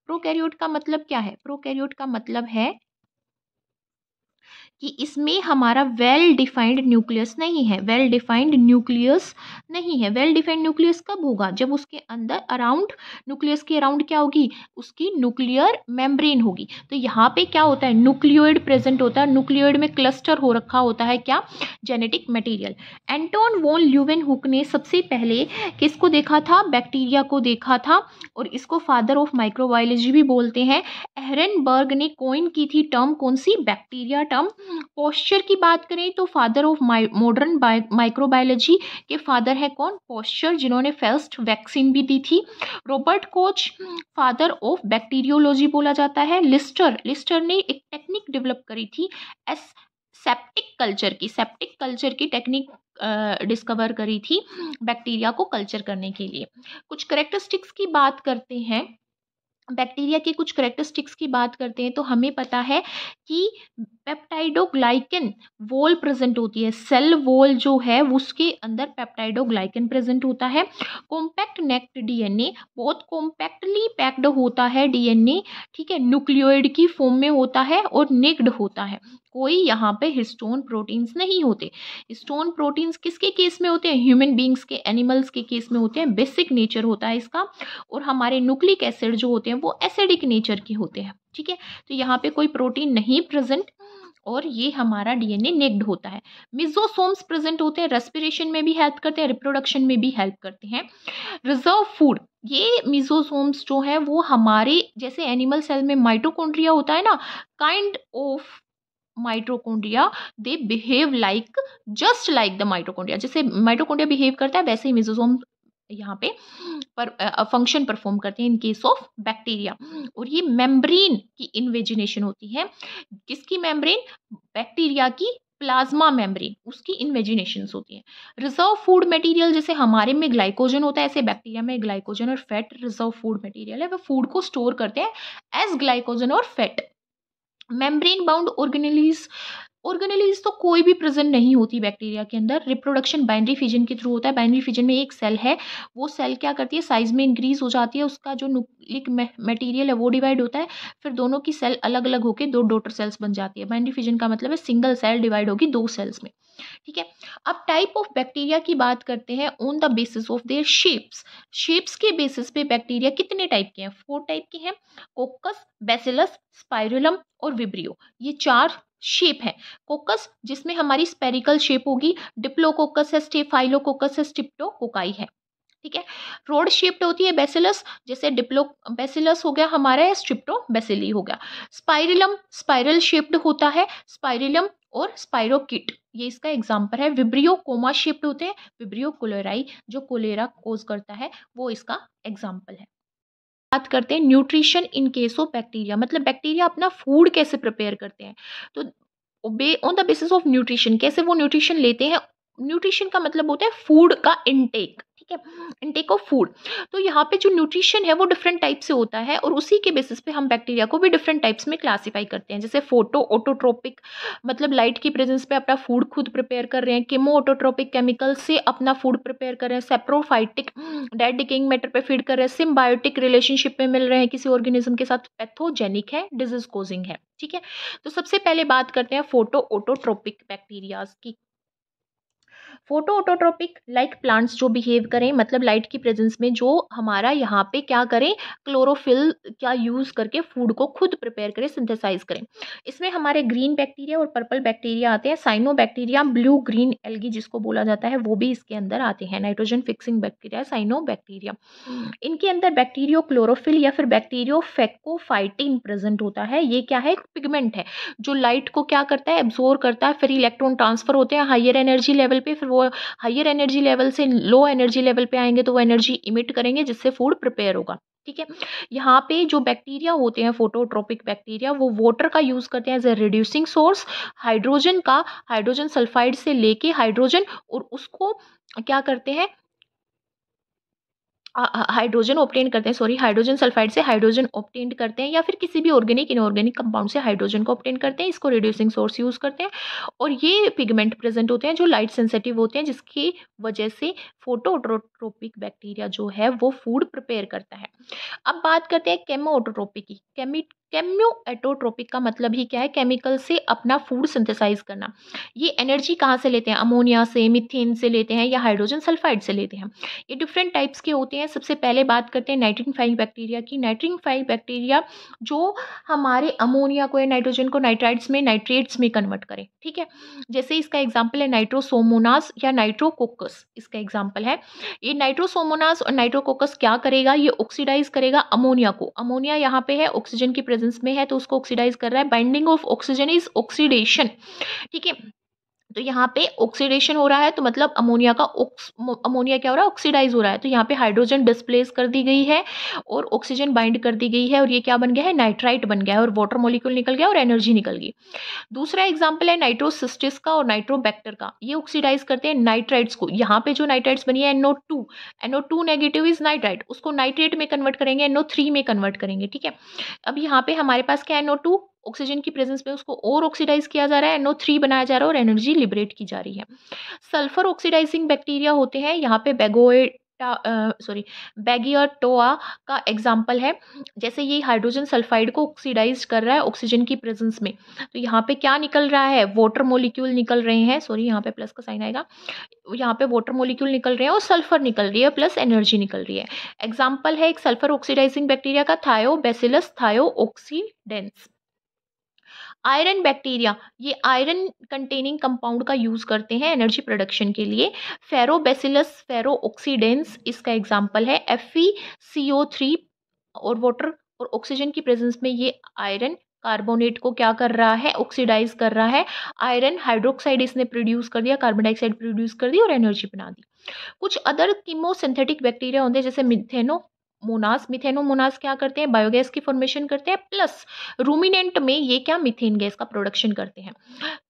[SPEAKER 1] प्रोकैरियोट का मतलब क्या है, प्रोकैरियोट का मतलब है कि इसमें हमारा वेल डिफाइंड न्यूक्लियस नहीं है। वेल डिफाइंड न्यूक्लियस नहीं है। वेल डिफाइंड न्यूक्लियस कब होगा? जब उसके अंदर अराउंड, न्यूक्लियस के अराउंड क्या होगी? उसकी न्यूक्लियर मेम्ब्रेन होगी। तो यहाँ पे क्या होता है? न्यूक्लियोइड प्रेजेंट होता है। न्यूक्लियोइड में क्लस्टर हो रखा होता है क्या? Genetic material. Anton von Leeuwenhoek ने सबसे पहले किसको देखा था? बैक्टीरिया को देखा था, और इसको फादर ऑफ माइक्रोबायोलॉजी भी बोलते हैं। एहरनबर्ग ने कॉइन की थी टर्म, कौन सी? Bacteria term. पोस्चर की बात करें तो फादर ऑफ मॉडर्न माइक्रोबायोलॉजी के फादर है कौन? पोस्चर, जिन्होंने फर्स्ट वैक्सीन भी दी थी। Robert Koch father of bacteriology बोला जाता है। लिस्टर ने एक टेक्निक डेवलप करी थी, सेप्टिक कल्चर की टेक्निक डिस्कवर करी थी बैक्टीरिया को कल्चर करने के लिए। कुछ करेक्टरिस्टिक्स की बात करते हैं, बैक्टीरिया के कुछ करेक्टरिस्टिक्स की बात करते हैं तो हमें पता है कि पेप्टाइडोग्लाइकन वॉल प्रेजेंट होती है। सेल वॉल जो है उसके अंदर पेप्टाइडोग्लाइकन प्रेजेंट होता है। कॉम्पैक्ट नेक्ड डीएनए, बहुत कॉम्पैक्टली पैक्ड होता है डीएनए, ठीक है, न्यूक्लियोइड की फॉर्म में होता है और नेक्ड होता है। कोई यहाँ पे हिस्टोन प्रोटीन्स नहीं होते। हिस्टोन प्रोटीन्स किसके केस में होते हैं? ह्यूमन बींग्स के, एनिमल्स के केस में होते हैं। बेसिक नेचर होता है इसका। और हमारे न्यूक्लिक एसिड जो होते हैं वो एसिडिक नेचर के होते हैं, ठीक है। तो यहाँ पे कोई प्रोटीन नहीं प्रेजेंट, और ये हमारा डीएनए नेक्ड होता है। मिजोसोम्स प्रेजेंट होते हैं, रेस्पिरेशन में भी हेल्प करते हैं, रिप्रोडक्शन में भी हेल्प करते हैं। रिजर्व फूड, ये मिजोसोम्स जो है वो हमारे जैसे एनिमल सेल में माइटोकॉन्ड्रिया होता है ना, kind of mitochondria, they behave like, just like the mitochondria. जैसे माइटोकॉन्ड्रिया बिहेव करता है वैसे ही मिजोसोम यहाँ पे फंक्शन परफॉर्म करते हैं इन केस ऑफ बैक्टीरिया। और ये मेम्ब्रेन की इन्वेजिनेशन होती है। किसकी मेम्ब्रेन? बैक्टीरिया की प्लाज्मा मेम्ब्रेन, उसकी इन्वेजिनेशंस होती है। रिजर्व फूड मटेरियल, जैसे हमारे में ग्लाइकोजन होता है ऐसे बैक्टीरिया में ग्लाइकोजन और फैट रिजर्व फूड मटेरियल है, वह फूड को स्टोर करते हैं एज ग्लाइकोजन और फैट। मेम्ब्रेन बाउंड ऑर्गेनेलीज तो कोई भी प्रेजेंट नहीं होती बैक्टीरिया के अंदर। रिप्रोडक्शन बाइनरी फिजन के थ्रू होता है। बाइनरी फिजन में एक सेल है, वो सेल क्या करती है? साइज में इंक्रीज हो जाती है, उसका जो न्यूक्लिक मटेरियल है वो डिवाइड होता है, फिर दोनों की सेल अलग अलग होकर दो डॉटर सेल्स बन जाती है। बाइनरी फिजन का मतलब है सिंगल सेल डिवाइड होगी दो सेल्स में, ठीक है। अब टाइप ऑफ बैक्टीरिया की बात करते हैं on the basis of their shapes के बेसिस पे बैक्टीरिया कितने टाइप के हैं? 4 टाइप के हैं। कोकस, बैसिलस, स्पाइरुलम और विब्रियो, ये 4 शेप है। कोकस जिसमें हमारी स्पेरिकल शेप होगी, डिप्लोकोकस है, स्टेफाइलोकोकस है, स्ट्रिप्टोकोकाई है, ठीक है। रोड शेप्ड होती है बैसिलस, जैसे डिप्लो बैसिलस हो गया हमारा, या स्ट्रिप्टो बैसिली हो गया। स्पाइरलम स्पाइरल शेप्ड होता है, स्पाइरलम और स्पाइरोकिट ये इसका एग्जाम्पल है। विब्रियो कोमा शेप्ड होते हैं, विब्रियो कोलेराई जो कोलेरा कोज करता है वो इसका एग्जाम्पल है। बात करते हैं nutrition in case of bacteria, मतलब बैक्टीरिया अपना फूड कैसे प्रिपेयर करते हैं। तो on the basis of nutrition, कैसे वो न्यूट्रिशन लेते हैं? न्यूट्रिशन का मतलब होता है फूड का इनटेक, ठीक है, इनटेक ऑफ फूड। तो यहाँ पे जो न्यूट्रिशन है वो डिफरेंट टाइप से होता है, और उसी के बेसिस पे हम बैक्टीरिया को भी डिफरेंट टाइप्स में क्लासीफाई करते हैं। जैसे फोटो ऑटोट्रोपिक, मतलब लाइट की प्रेजेंस पे अपना फूड खुद प्रिपेयर कर रहे हैं। केमो ऑटोट्रोपिक, केमिकल से अपना फूड प्रिपेयर कर रहे हैं। सेप्रोफाइटिक, डेड डिकेइंग मैटर पे फीड कर रहे हैं। सिम्बायोटिक, रिलेशनशिप में मिल रहे हैं किसी ऑर्गेनिज्म के साथ। पैथोजेनिक है, डिजीज कोजिंग है, ठीक है। तो सबसे पहले बात करते हैं फोटो ऑटोट्रोपिक बैक्टीरियाज की। फोटो ऑटोट्रोपिक लाइक प्लांट्स जो बिहेव करें, मतलब लाइट की प्रेजेंस में जो हमारा यहाँ पे क्या करें, क्लोरोफिल का यूज करके फूड को खुद प्रिपेयर करें, सिंथेसाइज करें। इसमें हमारे ग्रीन बैक्टीरिया और पर्पल बैक्टीरिया आते हैं। Cyanobacteria, blue green algae जिसको बोला जाता है, वो भी इसके अंदर आते हैं। Nitrogen fixing bacteria, cyanobacteria. इनके अंदर बैक्टीरियो क्लोरोफिल या फिर बैक्टीरियो फैकोफाइटिन प्रेजेंट होता है। ये क्या है? पिगमेंट है जो लाइट को क्या करता है? एब्जॉर्ब करता है, फिर इलेक्ट्रॉन ट्रांसफर होते हैं हायर एनर्जी लेवल पे, फिर वो हायर एनर्जी लेवल से लो एनर्जी लेवल पे आएंगे तो वो एनर्जी इमिट करेंगे जिससे फूड प्रिपेयर होगा, ठीक है। यहाँ पे जो बैक्टीरिया होते हैं फोटोट्रोपिक बैक्टीरिया, वो वाटर का यूज करते हैं as a reducing source. Hydrogen sulphide से लेके हाइड्रोजन, और उसको क्या करते हैं? हाइड्रोजन ऑब्टेन करते हैं, सॉरी, हाइड्रोजन सल्फाइड से हाइड्रोजन ऑब्टेन करते हैं, या फिर किसी भी ऑर्गेनिक इनऑर्गेनिक कंपाउंड से हाइड्रोजन को ऑब्टेन करते हैं। इसको रिड्यूसिंग सोर्स यूज करते हैं, और ये पिगमेंट प्रेजेंट होते हैं जो लाइट सेंसिटिव होते हैं, जिसकी वजह से फोटोट्रोपिक बैक्टीरिया जो है वो फूड प्रिपेयर करता है। अब बात करते हैं केमोऑटोट्रोपिक की। केम्योएटोट्रोपिक का मतलब ही क्या है, केमिकल से अपना फूड सिंथेसाइज करना। ये एनर्जी कहाँ से लेते हैं, अमोनिया से, मीथेन से लेते हैं या हाइड्रोजन सल्फाइड से लेते हैं। ये डिफरेंट टाइप्स के होते हैं। सबसे पहले बात करते हैं नाइट्रीफाइंग बैक्टीरिया की। नाइट्रीफाइंग बैक्टीरिया जो हमारे अमोनिया को या नाइट्रोजन को नाइट्राइट्स में, नाइट्रेट्स में कन्वर्ट करे, ठीक है। जैसे इसका एग्जाम्पल है नाइट्रोसोमोनास या नाइट्रोकोकस, इसका एग्जाम्पल है। ये नाइट्रोसोमोनास और नाइट्रोकोकस क्या करेगा, ये ऑक्सीडाइज करेगा अमोनिया को। अमोनिया यहाँ पे है, ऑक्सीजन की प्रेजेंस में है, तो उसको ऑक्सीडाइज कर रहा है। Binding of oxygen is oxidation, ठीक है। तो यहाँ पे ऑक्सीडेशन हो रहा है, तो मतलब अमोनिया का अमोनिया क्या हो रहा है, ऑक्सीडाइज हो रहा है। तो यहाँ पे हाइड्रोजन डिस्प्लेस कर दी गई है और ऑक्सीजन बाइंड कर दी गई है, और ये क्या बन गया है, नाइट्राइट बन गया है, और वाटर मॉलिक्यूल निकल गया और एनर्जी निकल गई। दूसरा एग्जाम्पल है नाइट्रोसिस्टिस का और नाइट्रोबैक्टर का। ये ऑक्सीडाइज करते हैं नाइट्राइट्स को। यहाँ पे जो नाइट्राइट्स बनी है NO2, NO2 negative is nitrite, उसको नाइट्रेट में कन्वर्ट करेंगे, NO3 में कन्वर्ट करेंगे, ठीक है। अब यहाँ पे हमारे पास क्या है, NO2 ऑक्सीजन की प्रेजेंस में उसको और ऑक्सीडाइज किया जा रहा है, NO3 बनाया जा रहा है और एनर्जी लिबरेट की जा रही है। सल्फर ऑक्सीडाइजिंग बैक्टीरिया होते हैं, यहाँ पे बैगियोटोआ का एग्जाम्पल है। जैसे ये हाइड्रोजन सल्फाइड को ऑक्सीडाइज कर रहा है ऑक्सीजन की प्रेजेंस में, तो यहाँ पे क्या निकल रहा है, वाटर मॉलिक्यूल निकल रहे हैं, सॉरी यहाँ पे प्लस का साइन आएगा, यहाँ पे वाटर मॉलिक्यूल निकल रहे हैं और सल्फर निकल रही है प्लस एनर्जी निकल रही है। एग्जाम्पल है एक सल्फर ऑक्सीडाइजिंग बैक्टीरिया का, थायोबैसिलस थायोऑक्सीडेंस। आयरन बैक्टीरिया, ये आयरन कंटेनिंग कंपाउंड का यूज करते हैं एनर्जी प्रोडक्शन के लिए। फेरोबैसिलस फेरोऑक्सीडेंस इसका एग्जांपल है। FeCO3 और वाटर और ऑक्सीजन की प्रेजेंस में ये आयरन कार्बोनेट को क्या कर रहा है, ऑक्सीडाइज कर रहा है। आयरन हाइड्रोक्साइड इसने प्रोड्यूस कर दिया, कार्बन डाइऑक्साइड प्रोड्यूस कर दी और एनर्जी बना दी। कुछ अदर कीमोसिंथेटिक बैक्टीरिया होते हैं जैसे मिथेनोमोनास। मिथेनोमोनास क्या करते हैं, बायोगैस की फॉर्मेशन करते हैं, प्लस रूमिनेंट में ये क्या, मीथेन गैस का प्रोडक्शन करते हैं।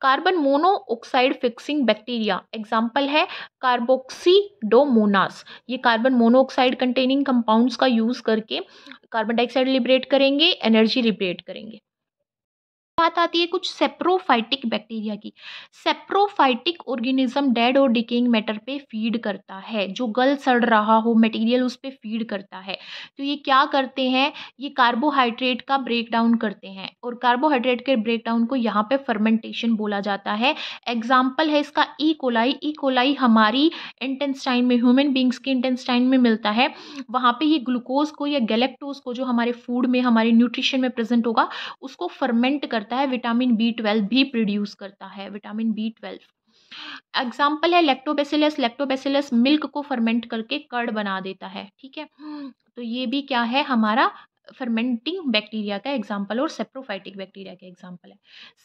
[SPEAKER 1] Carbon monoxide fixing bacteria example है कार्बोक्सीडोमोनास। ये कार्बन मोनोऑक्साइड कंटेनिंग कंपाउंड्स का यूज करके कार्बन डाइऑक्साइड लिबरेट करेंगे, एनर्जी लिबरेट करेंगे। बात आती है कुछ सेप्रोफाइटिक बैक्टीरिया की। सेप्रोफाइटिक ऑर्गेनिज्म डेड और डिकेइंग मैटर पे फीड करता है, जो गल सड़ रहा हो मटेरियल उस पे फीड करता है। तो ये क्या करते हैं, ये कार्बोहाइड्रेट का ब्रेक डाउन करते हैं, और कार्बोहाइड्रेट के ब्रेक डाउन को यहाँ पे फर्मेंटेशन बोला जाता है। एग्जाम्पल है इसका ई कोलाई। ई कोलाई हमारी इंटेस्टाइन में, ह्यूमन बींग्स के इंटेस्टाइन में मिलता है। वहाँ पे ये ग्लूकोज को या गैलेक्टोज को जो हमारे फूड में, हमारे न्यूट्रिशन में प्रेजेंट होगा, उसको फर्मेंट करता है। विटामिन B12 भी प्रोड्यूस करता है, विटामिन B12। एग्जाम्पल है लैक्टोबैसिलस। लैक्टोबैसिलस मिल्क को फर्मेंट करके कर्ड बना देता है, ठीक है। तो ये भी क्या है, हमारा फर्मेंटिंग बैक्टीरिया का एग्जाम्पल और सेप्रोफाइटिक बैक्टीरिया का एग्जाम्पल है।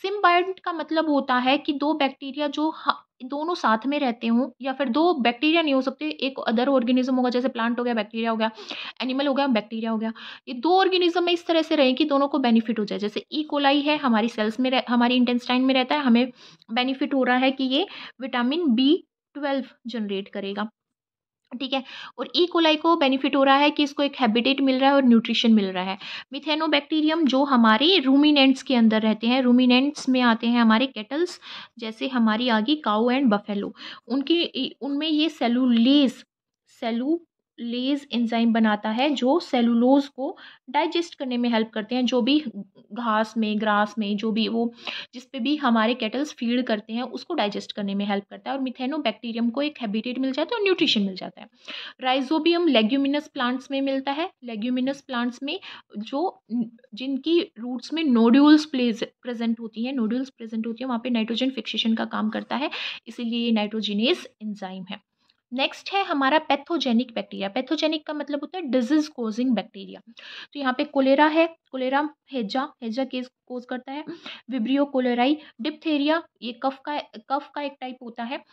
[SPEAKER 1] सिम्बायोट का मतलब होता है कि दो बैक्टीरिया जो दोनों साथ में रहते हों, या फिर दो बैक्टीरिया नहीं हो सकते, एक अदर ऑर्गेनिज्म होगा, जैसे प्लांट हो गया बैक्टीरिया हो गया, एनिमल हो गया बैक्टीरिया हो गया। ये दो ऑर्गेनिज्म में इस तरह से रहें कि दोनों को बेनिफिट हो जाए। जैसे ई कोलाई है, हमारी सेल्स में हमारी इंटेस्टाइन में रहता है, हमें बेनिफिट हो रहा है कि ये विटामिन B12 जनरेट करेगा, ठीक है। और ई कोलाई को बेनिफिट हो रहा है कि इसको एक हैबिटेट मिल रहा है और न्यूट्रिशन मिल रहा है। मिथेनोबैक्टीरियम जो हमारे रूमिनेंट्स के अंदर रहते हैं, रूमिनेंट्स में आते हैं हमारे कैटल्स, जैसे हमारी आ गई काऊ एंड बफेलो, उनमें ये सेलुलेज एंजाइम बनाता है जो सेलुलोज को डाइजेस्ट करने में हेल्प करते हैं। जो भी घास में, ग्रास में, जो भी वो जिस पे भी हमारे कैटल्स फीड करते हैं, उसको डाइजेस्ट करने में हेल्प करता है। और मिथेनोबैक्टीरियम को एक हैबिटेट मिल जाता है और न्यूट्रिशन मिल जाता है। राइजोबियम लेग्यूमिनस प्लांट्स में मिलता है। लेग्यूमिनस प्लांट्स में जिनकी रूट्स में नोड्यूल्स प्रेजेंट होती हैं, वहाँ पे नाइट्रोजन फिक्सेशन का काम करता है, इसीलिए ये नाइट्रोजिनेज एंजाइम है। नेक्स्ट है हमारा पैथोजेनिक बैक्टीरिया। पैथोजेनिक का मतलब होता है डिजीज कोजिंग बैक्टीरिया। तो यहाँ पे कोलेरा है, कोलेरा हेजा केस कोज करता है। Vibrio cholerae. डिप्थेरिया, ये कफ का एक टाइप होता है।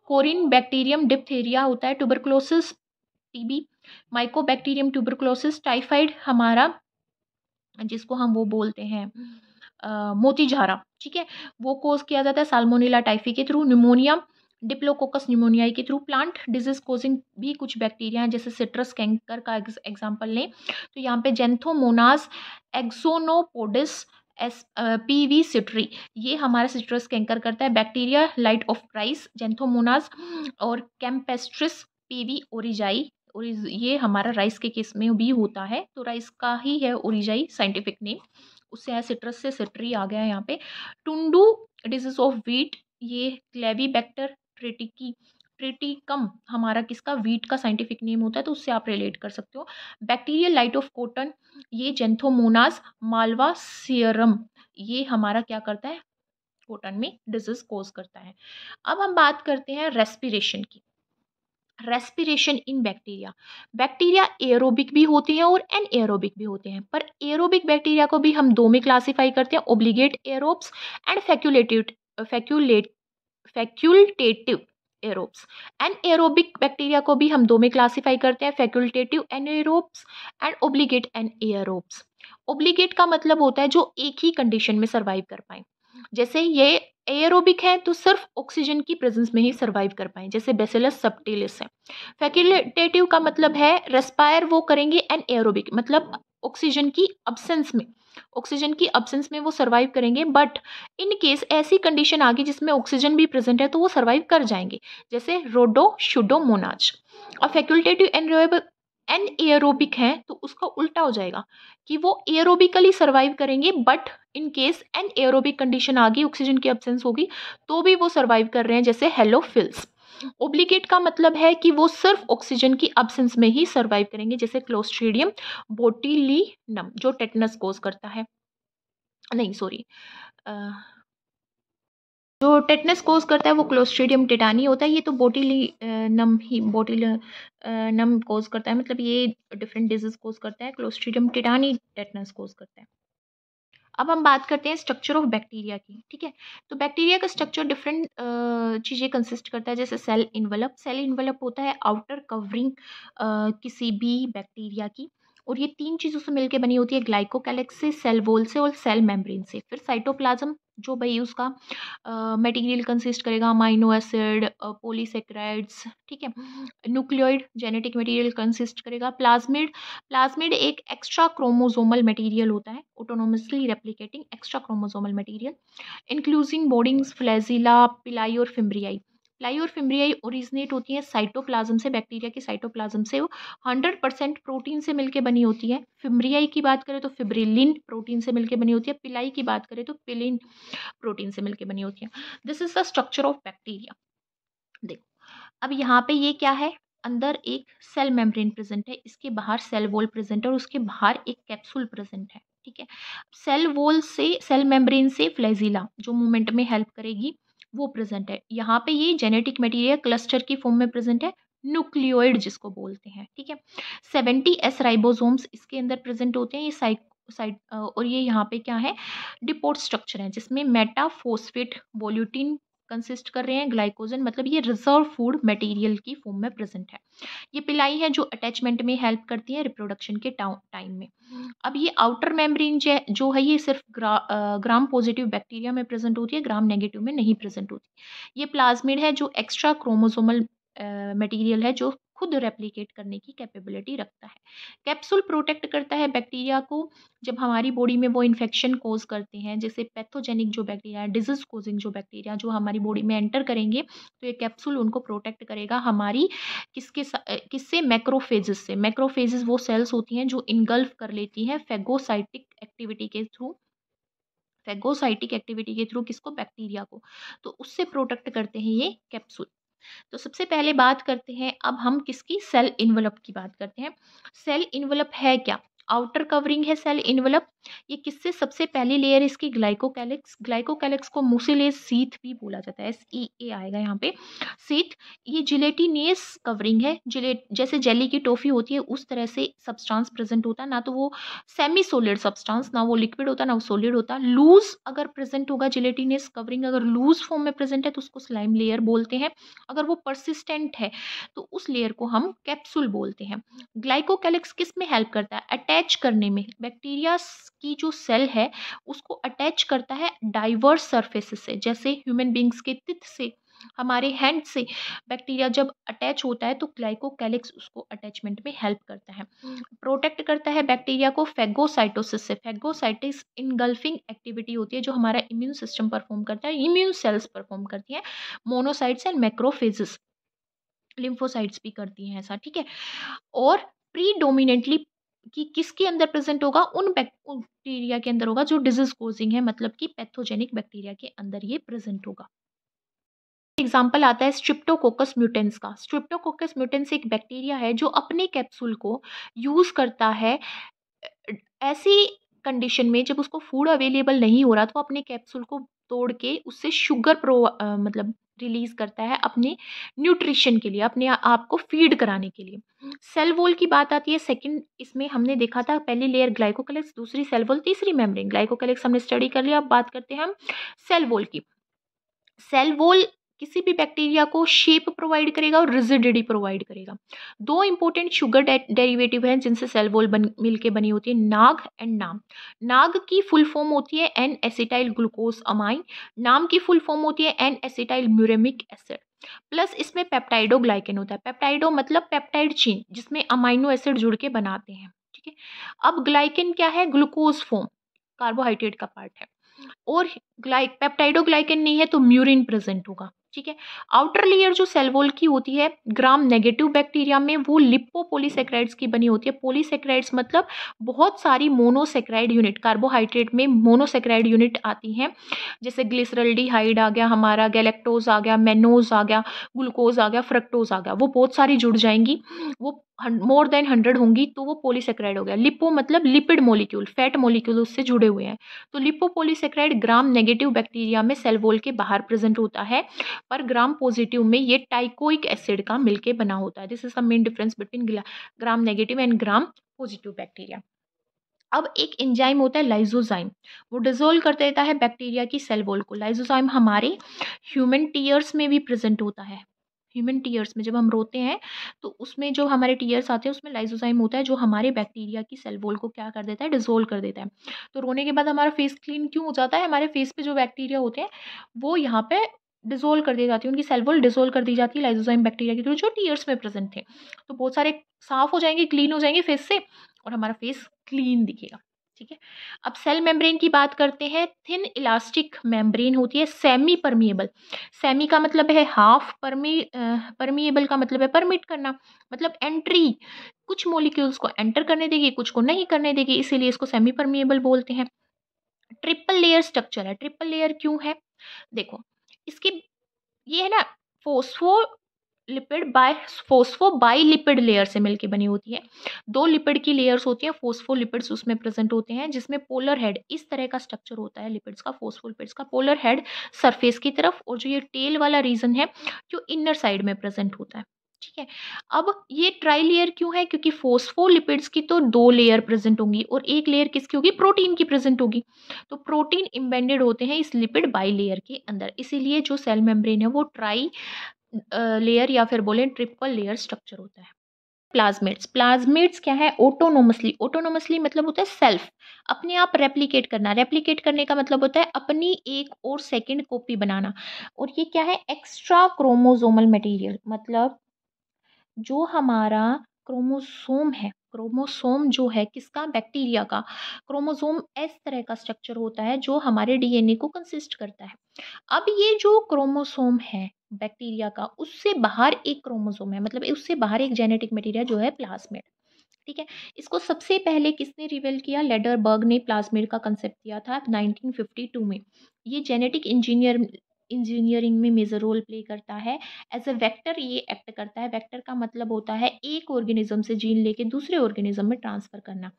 [SPEAKER 1] कोरिन बैक्टीरियम डिप्थेरिया होता है। Tuberculosis TB। Mycobacterium tuberculosis. Typhoid हमारा जिसको हम वो बोलते हैं मोतीझारा, ठीक है, वो कोज किया जाता है साल्मोनेला टाइफी के थ्रू। न्यूमोनिया डिप्लोकोकस न्यूमोनियाई के थ्रू। प्लांट डिजीज कोजिंग भी कुछ बैक्टीरिया हैं, जैसे सिट्रस कैंकर का एग्जांपल लें तो यहाँ पे जेंथोमोनास एक्सोनोपोडिस PV सिट्री, ये हमारा सिट्रस कैंकर करता है। Bacteria light of price Xanthomonas, और कैम्पेस्ट्रिस PV ओरिजाई ये हमारा राइस के केस में भी होता है, तो राइस का ही है ओरिजाई साइंटिफिक नेम, उससे है सिट्रस से सिट्री आ गया यहाँ पे। टुंडू डिजीज ऑफ व्हीट, ये क्लेवीबैक्टर ट्रिटिकम हमारा किसका, व्हीट का साइंटिफिक नेम होता है, तो उससे आप रिलेट कर सकते हो। बैक्टीरियल लाइट ऑफ कॉटन, ये जेंथोमोनास मालवासियरम, ये हमारा क्या करता है, कॉटन में डिजीज कोज करता है। अब हम बात करते हैं रेस्पिरेशन की। Respiration in bacteria, bacteria aerobic भी होते हैं और एनएरोबिक भी होते हैं, पर एरोबिक बैक्टीरिया को भी हम दो में क्लासिफाई करते हैं, obligate aerobes and facultative aerobes. Anaerobic bacteria को भी हम दो में क्लासिफाई करते हैं, facultative anaerobes and obligate anaerobes. Obligate का मतलब होता है जो एक ही कंडीशन में सर्वाइव कर पाए, जैसे ये एरोबिक है तो सिर्फ ऑक्सीजन की प्रेजेंस में ही सर्वाइव कर पाए, जैसे बेसिलस सबटिलिस है। फैक्यूल्टेटिव का मतलब है रेस्पायर वो करेंगे, एन एरोबिक मतलब ऑक्सीजन की अब्सेंस में वो सर्वाइव करेंगे, बट इन केस ऐसी कंडीशन आ गई जिसमें ऑक्सीजन भी प्रेजेंट है तो वो सर्वाइव कर जाएंगे, जैसे रोडोशुडोमोनाज। और फैक्यूल्टेटिव एन एरोबिक है तो उसका उल्टा हो जाएगा कि वो एरोबिकली सर्वाइव करेंगे, but in case anaerobic condition आ गई, ऑक्सीजन की एब्सेंस होगी तो भी वो सर्वाइव कर रहे हैं, जैसे हेलोफिल्स। ओब्लिगेट का मतलब है कि वो सिर्फ ऑक्सीजन की एब्सेंस में ही सर्वाइव करेंगे, जैसे क्लोस्ट्रीडियम बोटिलिनम जो टेटनस कोज करता है, नहीं सॉरी, जो टेटनस कोज करता है वो क्लोस्ट्रीडियम टेटानी होता है, ये तो बोटिलिनम कोज करता है, मतलब ये डिफरेंट डिजीज कोज करता है, क्लोस्ट्रीडियम टेटानी टेटनस कोज करता है। अब हम बात करते हैं स्ट्रक्चर ऑफ बैक्टीरिया की, ठीक है। तो बैक्टीरिया का स्ट्रक्चर डिफरेंट चीज़ें कंसिस्ट करता है, जैसे सेल इन्वेलप होता है आउटर कवरिंग किसी भी बैक्टीरिया की, और ये तीन चीज़ों से मिलकर बनी होती है, ग्लाइकोकैलिक्स से, सेल वॉल से और सेल मेम्ब्रेन से। फिर साइटोप्लाज्म जो भाई उसका मटेरियल कंसिस्ट करेगा, अमाइनो एसिड, पॉलीसेक्राइड्स, ठीक है। न्यूक्लियोइड जेनेटिक मटेरियल कंसिस्ट करेगा। प्लाज्मिड एक एक्स्ट्रा क्रोमोसोमल मटेरियल होता है, autonomously replicating extra chromosomal material, inclusion bodies flagella, pili और फिम्ब्रियाई। पिलाई और फिम्ब्रियाई ओरिजिनेट होती है साइटोप्लाज्म से, बैक्टीरिया के साइटोप्लाज्म से, वो 100% प्रोटीन से मिलकर बनी होती है। फिम्ब्रियाई की बात करें तो फिब्रिलिन प्रोटीन से मिलकर बनी होती है, पिलाई की बात करें तो पिलिन प्रोटीन से मिलकर बनी होती है। This is the structure of bacteria. देखो अब यहाँ पे ये क्या है, अंदर एक सेल मेम्ब्रेन प्रेजेंट है, इसके बाहर सेल वॉल प्रेजेंट है और उसके बाहर एक कैप्सूल प्रेजेंट है, ठीक है। सेल वॉल से, सेल मेम्ब्रेन से फ्लैजिला जो मूवमेंट में हेल्प करेगी वो प्रेजेंट है। यहाँ पे ये जेनेटिक मटेरियल क्लस्टर की फॉर्म में प्रेजेंट है, न्यूक्लियोइड जिसको बोलते हैं, ठीक है। 70S राइबोसोम्स इसके अंदर प्रेजेंट होते हैं, ये साइड और ये यहाँ पे क्या है, डिपोट स्ट्रक्चर है, जिसमें मेटाफोस्फेट वोल्यूटिन कंसिस्ट कर रहे हैं, ग्लाइकोजन मतलब ये रिजर्व फूड मटेरियल की फॉर्म में प्रेजेंट है। ये पिलाई है जो अटैचमेंट में हेल्प करती है रिप्रोडक्शन के टाइम में। अब ये आउटर मेम्ब्रेन जो है ये सिर्फ ग्राम पॉजिटिव बैक्टीरिया में प्रेजेंट होती है, ग्राम नेगेटिव में नहीं प्रेजेंट होती। ये प्लाज्मिड है जो एक्स्ट्रा क्रोमोसोमल मटेरियल है, जो खुद रेप्लिकेट करने की कैपेबिलिटी रखता है। कैप्सूल प्रोटेक्ट करता है बैक्टीरिया को जब हमारी बॉडी में वो इन्फेक्शन कोज करते हैं, जैसे पैथोजेनिक जो बैक्टीरिया, डिजीज कोजिंग जो बैक्टीरिया जो हमारी बॉडी में एंटर करेंगे, तो ये कैप्सूल उनको प्रोटेक्ट करेगा हमारी किससे, मैक्रोफेजेस से। मैक्रोफेजेस वो सेल्स होती हैं जो इनगल्फ कर लेती हैं फैगोसाइटिक एक्टिविटी के थ्रू किसको, बैक्टीरिया को, तो उससे प्रोटेक्ट करते हैं ये कैप्सूल। तो सबसे पहले बात करते हैं अब हम किसकी, सेल इन्वेलप की बात करते हैं। सेल इन्वेलप है क्या, आउटर कवरिंग है सेल इन्वेलप। ये किससे, सबसे पहली लेयर इसकी ग्लाइकोकैलिक्स को मुसिलेज सीथ भी बोला जाता है, SEA आएगा यहाँ पे, सीथ। ये जिलेटिनियस कवरिंग है, जैसे जेली की टॉफी होती है उस तरह से सब्सटेंस प्रेजेंट होता है, ना तो वो सेमी सोलिड सब्सटेंस, ना वो लिक्विड होता ना वो सॉलिड होता। लूज अगर प्रेजेंट होगा, जिलेटिनियस कवरिंग अगर लूज फॉर्म में प्रेजेंट है तो उसको स्लाइम लेयर बोलते हैं, अगर वो परसिस्टेंट है तो उस लेयर को हम कैप्सूल बोलते हैं। ग्लाइकोकैलिक्स किस में हेल्प करता है, अटैच करने में, बैक्टीरिया की जो सेल है उसको अटैच करता है डाइवर्स सरफेसेस से, जैसे ह्यूमन बींग्स के तित से, हमारे हैंड से बैक्टीरिया जब अटैच होता है तो ग्लाइकोकैलिक्स उसको अटैचमेंट में हेल्प करता है। प्रोटेक्ट करता है बैक्टीरिया को फैगोसाइटोसिस से, फैगोसाइटिस इनगल्फिंग एक्टिविटी होती है जो हमारा इम्यून सिस्टम परफॉर्म करता है, इम्यून सेल्स परफॉर्म करती हैं, मोनोसाइट्स एंड मैक्रोफेजेस। लिम्फोसाइट्स भी करती हैं ऐसा, ठीक है। और प्रीडोमिनेंटली कि किसके अंदर प्रेजेंट होगा, उन बैक्टीरिया के अंदर होगा जो डिजीज कोजिंग है, मतलब कि पैथोजेनिक बैक्टीरिया के अंदर ये प्रेजेंट होगा। एग्जाम्पल आता है स्ट्रिप्टोकोकस म्यूटेंस का। स्ट्रिप्टोकोकस म्यूटेंस एक बैक्टीरिया है जो अपने कैप्सूल को यूज करता है ऐसी कंडीशन में जब उसको फूड अवेलेबल नहीं हो रहा, तो अपने कैप्सूल को तोड़ के उससे शुगर मतलब रिलीज करता है अपने न्यूट्रिशन के लिए, अपने आप को फीड कराने के लिए। सेल वॉल की बात आती है सेकंड, इसमें हमने देखा था पहली लेयर ग्लाइकोकैलिक्स, दूसरी सेल वॉल, तीसरी मेम्ब्रेन। ग्लाइकोकैलिक्स हमने स्टडी कर लिया, अब बात करते हैं हम सेल वॉल की। सेल वॉल किसी भी बैक्टीरिया को शेप प्रोवाइड करेगा और रिजिडिटी प्रोवाइड करेगा। दो इंपॉर्टेंट शुगर डेरिवेटिव हैं जिनसे सेल वॉल मिलके बनी होती है, नाग एंड नाम। नाग की फुल फॉर्म होती है एन एसिटाइल ग्लूकोज अमाइन, नाम की फुल फॉर्म होती है N acetyl muramic acid. Plus इसमें पेप्टाइडो ग्लाइकन होता है। पेप्टाइडो मतलब पेप्टाइड चेन जिसमें अमाइनो एसिड जुड़ के बनाते हैं, ठीक है। अब ग्लाइकन क्या है, ग्लूकोज फॉर्म, कार्बोहाइड्रेट का पार्ट है। और पेप्टाइडोग्लाइकन नहीं है तो म्यूरिन प्रेजेंट होगा, ठीक है। आउटर लेयर जो सेल वॉल की होती है ग्राम नेगेटिव बैक्टीरिया में, वो लिपोपोलीसेक्राइड्स की बनी होती है। पोलीसेक्राइड्स मतलब बहुत सारी मोनोसेक्राइड यूनिट, कार्बोहाइड्रेट में मोनोसेक्राइड यूनिट आती हैं, जैसे ग्लिसरल्डिहाइड आ गया हमारा, गैलेक्टोज आ गया, मेनोज आ गया, ग्लूकोज आ गया, फ्रक्टोज आ गया, वो बहुत सारी जुड़ जाएंगी, वो मोर देन 100 होंगी, तो वो पोलीसेक्राइड हो गया। लिपो मतलब लिपिड मोलिक्यूल, फैट मोलिक्यूल उससे जुड़े हुए हैं। तो लिपोपोलीसेक्राइड ग्राम नेगेटिव बैक्टीरिया में सेल वॉल के बाहर प्रेजेंट होता है, पर ग्राम पॉजिटिव में ये टाइकोइक एसिड का मिलके बना होता है। This is the main difference between gram negative and gram positive bacteria. अब एक एंजाइम होता है लाइजोजाइम, वो डिजोल्व कर देता है बैक्टीरिया की सेल वॉल को। लाइजोजाइम हमारे ह्यूमन टीयर्स में भी प्रेजेंट होता है। ह्यूमन टीयर्स में जब हम रोते हैं तो उसमें जो हमारे टीयर्स आते हैं उसमें लाइजोजाइम होता है जो हमारे बैक्टीरिया की सेल वॉल को क्या कर देता है, डिजोल्व कर देता है। तो रोने के बाद हमारा फेस क्लीन क्यों हो जाता है, हमारे फेस पे जो बैक्टीरिया होते हैं वो यहाँ पे डिजोल्व कर दी जाती है, उनकी सेल वॉल डिजोल्व कर दी जाती है लाइजोजाइम बैक्टीरिया के थ्रू जो टीयर्स में प्रेजेंट थे। तो बहुत सारे साफ हो जाएंगे, क्लीन हो जाएंगे फेस से, और हमारा फेस क्लीन दिखेगा, ठीक है। अब सेल मेम्ब्रेन की बात करते हैं। थिन इलास्टिक मेम्ब्रेन होती है, सेमी परमिएबल। सेमी का मतलब है हाफ, परमिएबल का मतलब है परमिट करना, मतलब एंट्री, कुछ मॉलिक्यूल्स को एंटर करने देगी, कुछ को नहीं करने देगी, इसीलिए इसको सेमी परमिएबल बोलते हैं। ट्रिपल लेयर स्ट्रक्चर है। ट्रिपल लेयर क्यों है, देखो इसके, ये है ना, फोस्फो लिपिड बाय फोस्फोबाइलिपिड लेयर से मिलकर बनी होती है। दो लिपिड की लेयर्स होती हैं, फोस्फोलिपिड्स उसमें प्रेजेंट होते हैं, जिसमें पोलर हेड, इस तरह का स्ट्रक्चर होता है लिपिड्स का, फोस्फोलिपिड्स का। पोलर हेड सरफेस की तरफ, और जो ये टेल वाला रीजन है जो इनर साइड में प्रेजेंट होता है, ठीक है। अब ये ट्राई लेयर क्यों है, क्योंकि फोस्फोलिपिड्स की तो दो लेयर प्रेजेंट होंगी और एक लेयर किसकी होगी, प्रोटीन की प्रेजेंट होगी। तो प्रोटीन इम्बेडेड होते हैं इस लिपिड बाई लेयर के अंदर, इसीलिए जो सेल मेम्ब्रेन है वो ट्राई लेयर या फिर बोलें ट्रिपल लेयर स्ट्रक्चर होता है। प्लाज्मिड्स, प्लाज्मिड्स क्या है, ऑटोनोमसली, ऑटोनोमसली मतलब होता है सेल्फ, अपने आप रेप्लिकेट करना। रेप्लिकेट करने का मतलब होता है अपनी एक और सेकंड कॉपी बनाना। और ये क्या है, एक्स्ट्रा क्रोमोसोमल मटेरियल, मतलब जो हमारा क्रोमोसोम है, क्रोमोसोम जो है किसका, बैक्टीरिया का, क्रोमोसोम इस तरह का स्ट्रक्चर होता है जो हमारे डीएनए को कंसिस्ट करता है। अब ये जो क्रोमोसोम है बैक्टीरिया का, उससे बाहर एक क्रोमोसोम है, मतलब उससे बाहर एक जेनेटिक मटेरियल जो है प्लाज्मिड, ठीक है। इसको सबसे पहले किसने रिवील किया, लेडरबर्ग ने प्लाज्मिड का कंसेप्ट दिया था 1952 में। ये जेनेटिक इंजीनियरिंग में मेजर रोल प्ले करता है। एज अ वेक्टर ये एक्ट करता है। वेक्टर का मतलब होता है एक ऑर्गेनिज्म से जीन लेके दूसरे ऑर्गेनिज्म में ट्रांसफर करना,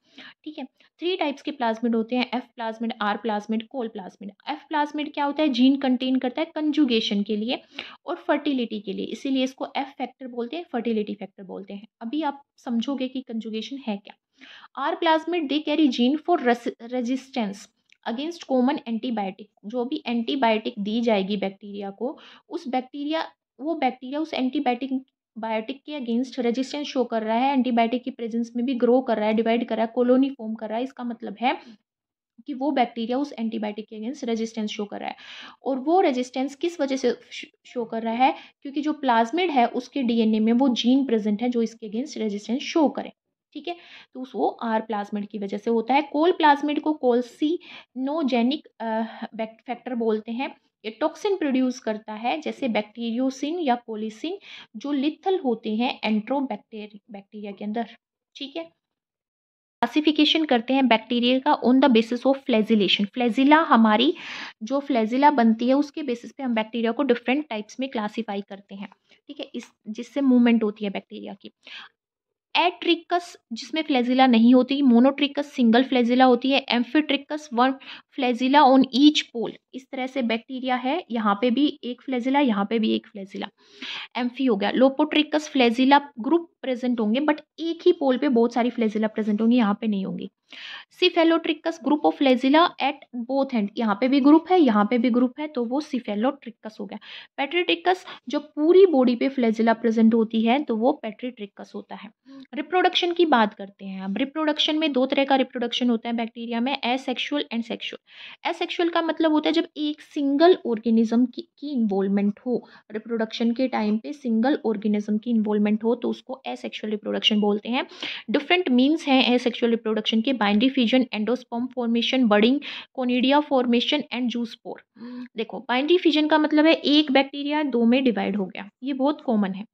[SPEAKER 1] ठीक है। 3 टाइप्स के प्लाज्मिड होते हैं, F plasmid, R plasmid, col plasmid. F plasmid क्या होता है, जीन कंटेन करता है कंजुगेशन के लिए और फर्टिलिटी के लिए, इसीलिए इसको एफ फैक्टर बोलते हैं, फर्टिलिटी फैक्टर बोलते हैं। अभी आप समझोगे कि कंजुगेशन है क्या। R plasmid they carry gene for resistance against common antibiotic. जो भी एंटीबायोटिक दी जाएगी बैक्टीरिया को, उस बैक्टीरिया वो बैक्टीरिया उस बायोटिक के अगेंस्ट रेजिस्टेंस शो कर रहा है, एंटीबायोटिक की प्रेजेंस में भी ग्रो कर रहा है, डिवाइड कर रहा है, कॉलोनी फॉर्म कर रहा है। इसका मतलब है कि वो बैक्टीरिया उस एंटीबायोटिक के अगेंस्ट रेजिस्टेंस शो कर रहा है। और वो रेजिस्टेंस किस वजह से शो कर रहा है, क्योंकि जो प्लाज्मिड है उसके डीएनए में वो जीन प्रेजेंट है जो इसके अगेंस्ट रेजिस्टेंस शो करे, ठीक है। तो वो आर प्लाज्मिड की वजह से होता है। कोल प्लाज्मिड को कोल्सिनोजेनिक फैक्टर बोलते हैं। ये टॉक्सिन प्रोड्यूस करता है, जैसे बैक्टीरियोसिन या कोलिसिन, जो लिथल होते हैं बैक्टीरिया के अंदर। ठीक है, क्लासिफिकेशन करते हैं बैक्टीरिया का on the basis of flagellation. Flagella, हमारी जो फ्लैजिला बनती है उसके बेसिस पे हम बैक्टीरिया को डिफरेंट टाइप्स में क्लासीफाई करते हैं। ठीक है, इस जिससे मूवमेंट होती है बैक्टीरिया की। एट्रिकस, जिसमें फ्लैजिला नहीं होती। मोनोट्रिकस, सिंगल फ्लैजिला होती है। Amphitrichous, one flagella on each pole. इस तरह से बैक्टीरिया है, यहाँ पे भी एक फ्लैजिला, यहाँ पे भी एक फ्लैजिला। एम्फी हो गया। लोपोट्रिकस, फ्लैजिला ग्रुप प्रेजेंट होंगे, बट एक ही पोल पे बहुत सारी फ्लैजिला प्रेजेंट होंगी, यहाँ पे नहीं होंगी। Cephalotrichous, group of flagella at both end, यहाँ पे भी ग्रुप है, यहाँ पे भी ग्रुप है, तो वो सिफेलोट्रिकस हो गया। पेट्रीट्रिकस, जो पूरी बॉडी पे फ्लैजिला प्रेजेंट होती है, तो वो पेट्रीट्रिकस होता है। रिप्रोडक्शन की बात करते हैं अब। रिप्रोडक्शन में दो तरह का रिप्रोडक्शन होता है बैक्टीरिया में, एसेक्सुअल एंड सेक्सुअल। एसेक्सुअल का मतलब होता है जब एक सिंगल ऑर्गेनिज्म की इन्वॉल्वमेंट हो, रिप्रोडक्शन के टाइम पे सिंगल ऑर्गेनिज्म की इन्वॉल्वमेंट हो, तो उसको एसेक्सुअल रिप्रोडक्शन बोलते हैं। डिफरेंट मीन्स हैं एसेक्सुअल रिप्रोडक्शन के, binary fission, endosperm formation, budding, conidia formation and zoospore. देखो, बाइनरी फिजन का मतलब है एक बैक्टीरिया दो में डिवाइड हो गया, ये बहुत कॉमन है।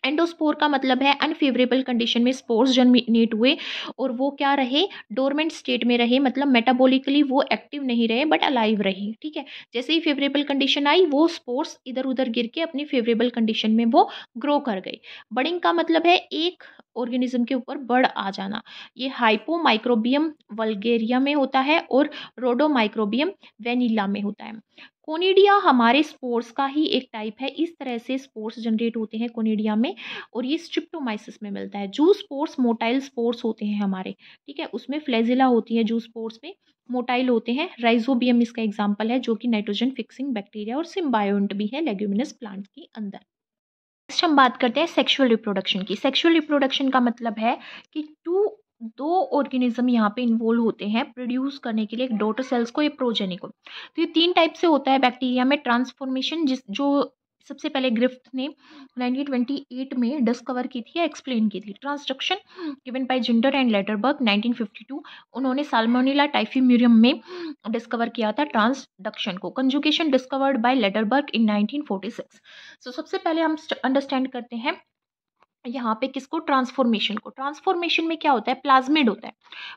[SPEAKER 1] एंडोस्पोर का मतलब है अनफेवरेबल कंडीशन में स्पोर्स जर्मिनेट हुए और वो क्या रहे, डोरमेंट स्टेट में रहे, मतलब मेटाबॉलिकली वो एक्टिव नहीं रहे बट अलाइव रहे। ठीक है, जैसे ही फेवरेबल कंडीशन आई, वो स्पोर्स इधर उधर गिर के अपनी फेवरेबल कंडीशन में वो ग्रो कर गई। बडिंग का मतलब है एक ऑर्गेनिज्म के ऊपर बड़ आ जाना। ये हाइपोमाइक्रोबियम वल्गेरिया में होता है और रोडोमाइक्रोबियम वेनिला में होता है। कोनिडिया हमारे स्पोर्स का ही एक टाइप है, इस तरह से स्पोर्स जनरेट होते हैं कोनिडिया में, और ये स्ट्रिप्टोमाइसिस में मिलता है। जू स्पोर्स मोटाइल स्पोर्स होते हैं हमारे। ठीक है, उसमें फ्लैजिला होती है, जू स्पोर्स में मोटाइल होते हैं। राइजोबियम इसका एग्जाम्पल है, जो कि नाइट्रोजन फिक्सिंग बैक्टीरिया और सिम्बायोंट भी है लेग्यूमिनस प्लांट के अंदर। नेक्स्ट हम बात करते हैं सेक्सुअल रिप्रोडक्शन की। सेक्सुअल रिप्रोडक्शन का मतलब है कि दो ऑर्गेनिज्म यहाँ पे इन्वॉल्व होते हैं प्रोड्यूस करने के लिए एक डॉटर सेल्स को, एक प्रोजेनी को। तो ये तीन टाइप से होता है बैक्टीरिया में। ट्रांसफॉर्मेशन, जो सबसे पहले ग्रिफ्थ ने 1928 में डिस्कवर की थी या एक्सप्लेन की थी। Transduction given by Zinder and Lederberg 1952, उन्होंने साल्मोनेला टाइफीम्यूरियम में डिस्कवर किया था ट्रांसडक्शन को। कंजुगेशन डिस्कवर्ड बाय लेडरबर्ग इन 1946। सो सबसे पहले हम अंडरस्टैंड करते हैं यहाँ पे किसको, ट्रांसफॉर्मेशन को। ट्रांसफॉर्मेशन में क्या होता है, प्लाज्मिड होता है।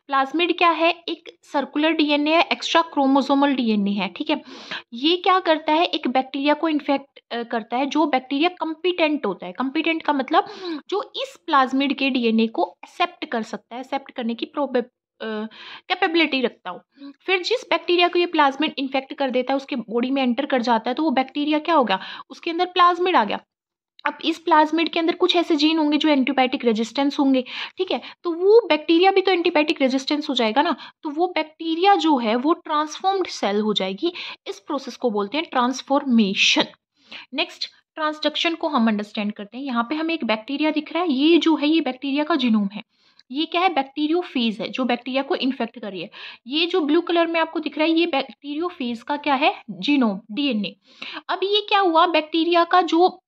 [SPEAKER 1] प्लाज्मिड क्या है, एक सर्कुलर डीएनए है, एक्स्ट्रा क्रोमोसोमल डीएनए है। ठीक है, ये क्या करता है, एक बैक्टीरिया को इन्फेक्ट करता है, जो बैक्टीरिया कम्पिटेंट होता है। कम्पिटेंट का मतलब जो इस प्लाज्मिड के डीएनए को एक्सेप्ट कर सकता है, एक्सेप्ट करने की कैपेबिलिटी रखता हो। फिर जिस बैक्टीरिया को ये प्लाज्मिड इन्फेक्ट कर देता है, उसके बॉडी में एंटर कर जाता है, तो वो बैक्टीरिया क्या हो गया, उसके अंदर प्लाज्मिड आ गया। अब इस प्लाज्मिड के अंदर कुछ ऐसे जीन होंगे जो एंटीबायोटिक रेजिस्टेंस होंगे। ठीक है, तो वो बैक्टीरिया भी तो एंटीबायोटिक रेजिस्टेंस हो जाएगा ना, तो वो बैक्टीरिया जो है वो ट्रांसफॉर्म्ड सेल हो जाएगी। इस प्रोसेस को बोलते हैं ट्रांसफॉर्मेशन। नेक्स्ट, ट्रांसडक्शन को हम अंडरस्टैंड करते हैं। यहाँ पे हमें एक बैक्टीरिया दिख रहा है, ये जो है ये बैक्टीरिया का जीनोम है। ये क्या है, बैक्टीरियोफेज है, जो बैक्टीरिया को इन्फेक्ट कर रही है। ये जो ब्लू कलर में आपको दिख रहा है, ये बैक्टीरियोफेज का क्या है, जीनोम, डीएनए। अब ये क्या हुआ, बैक्टीरिया का जो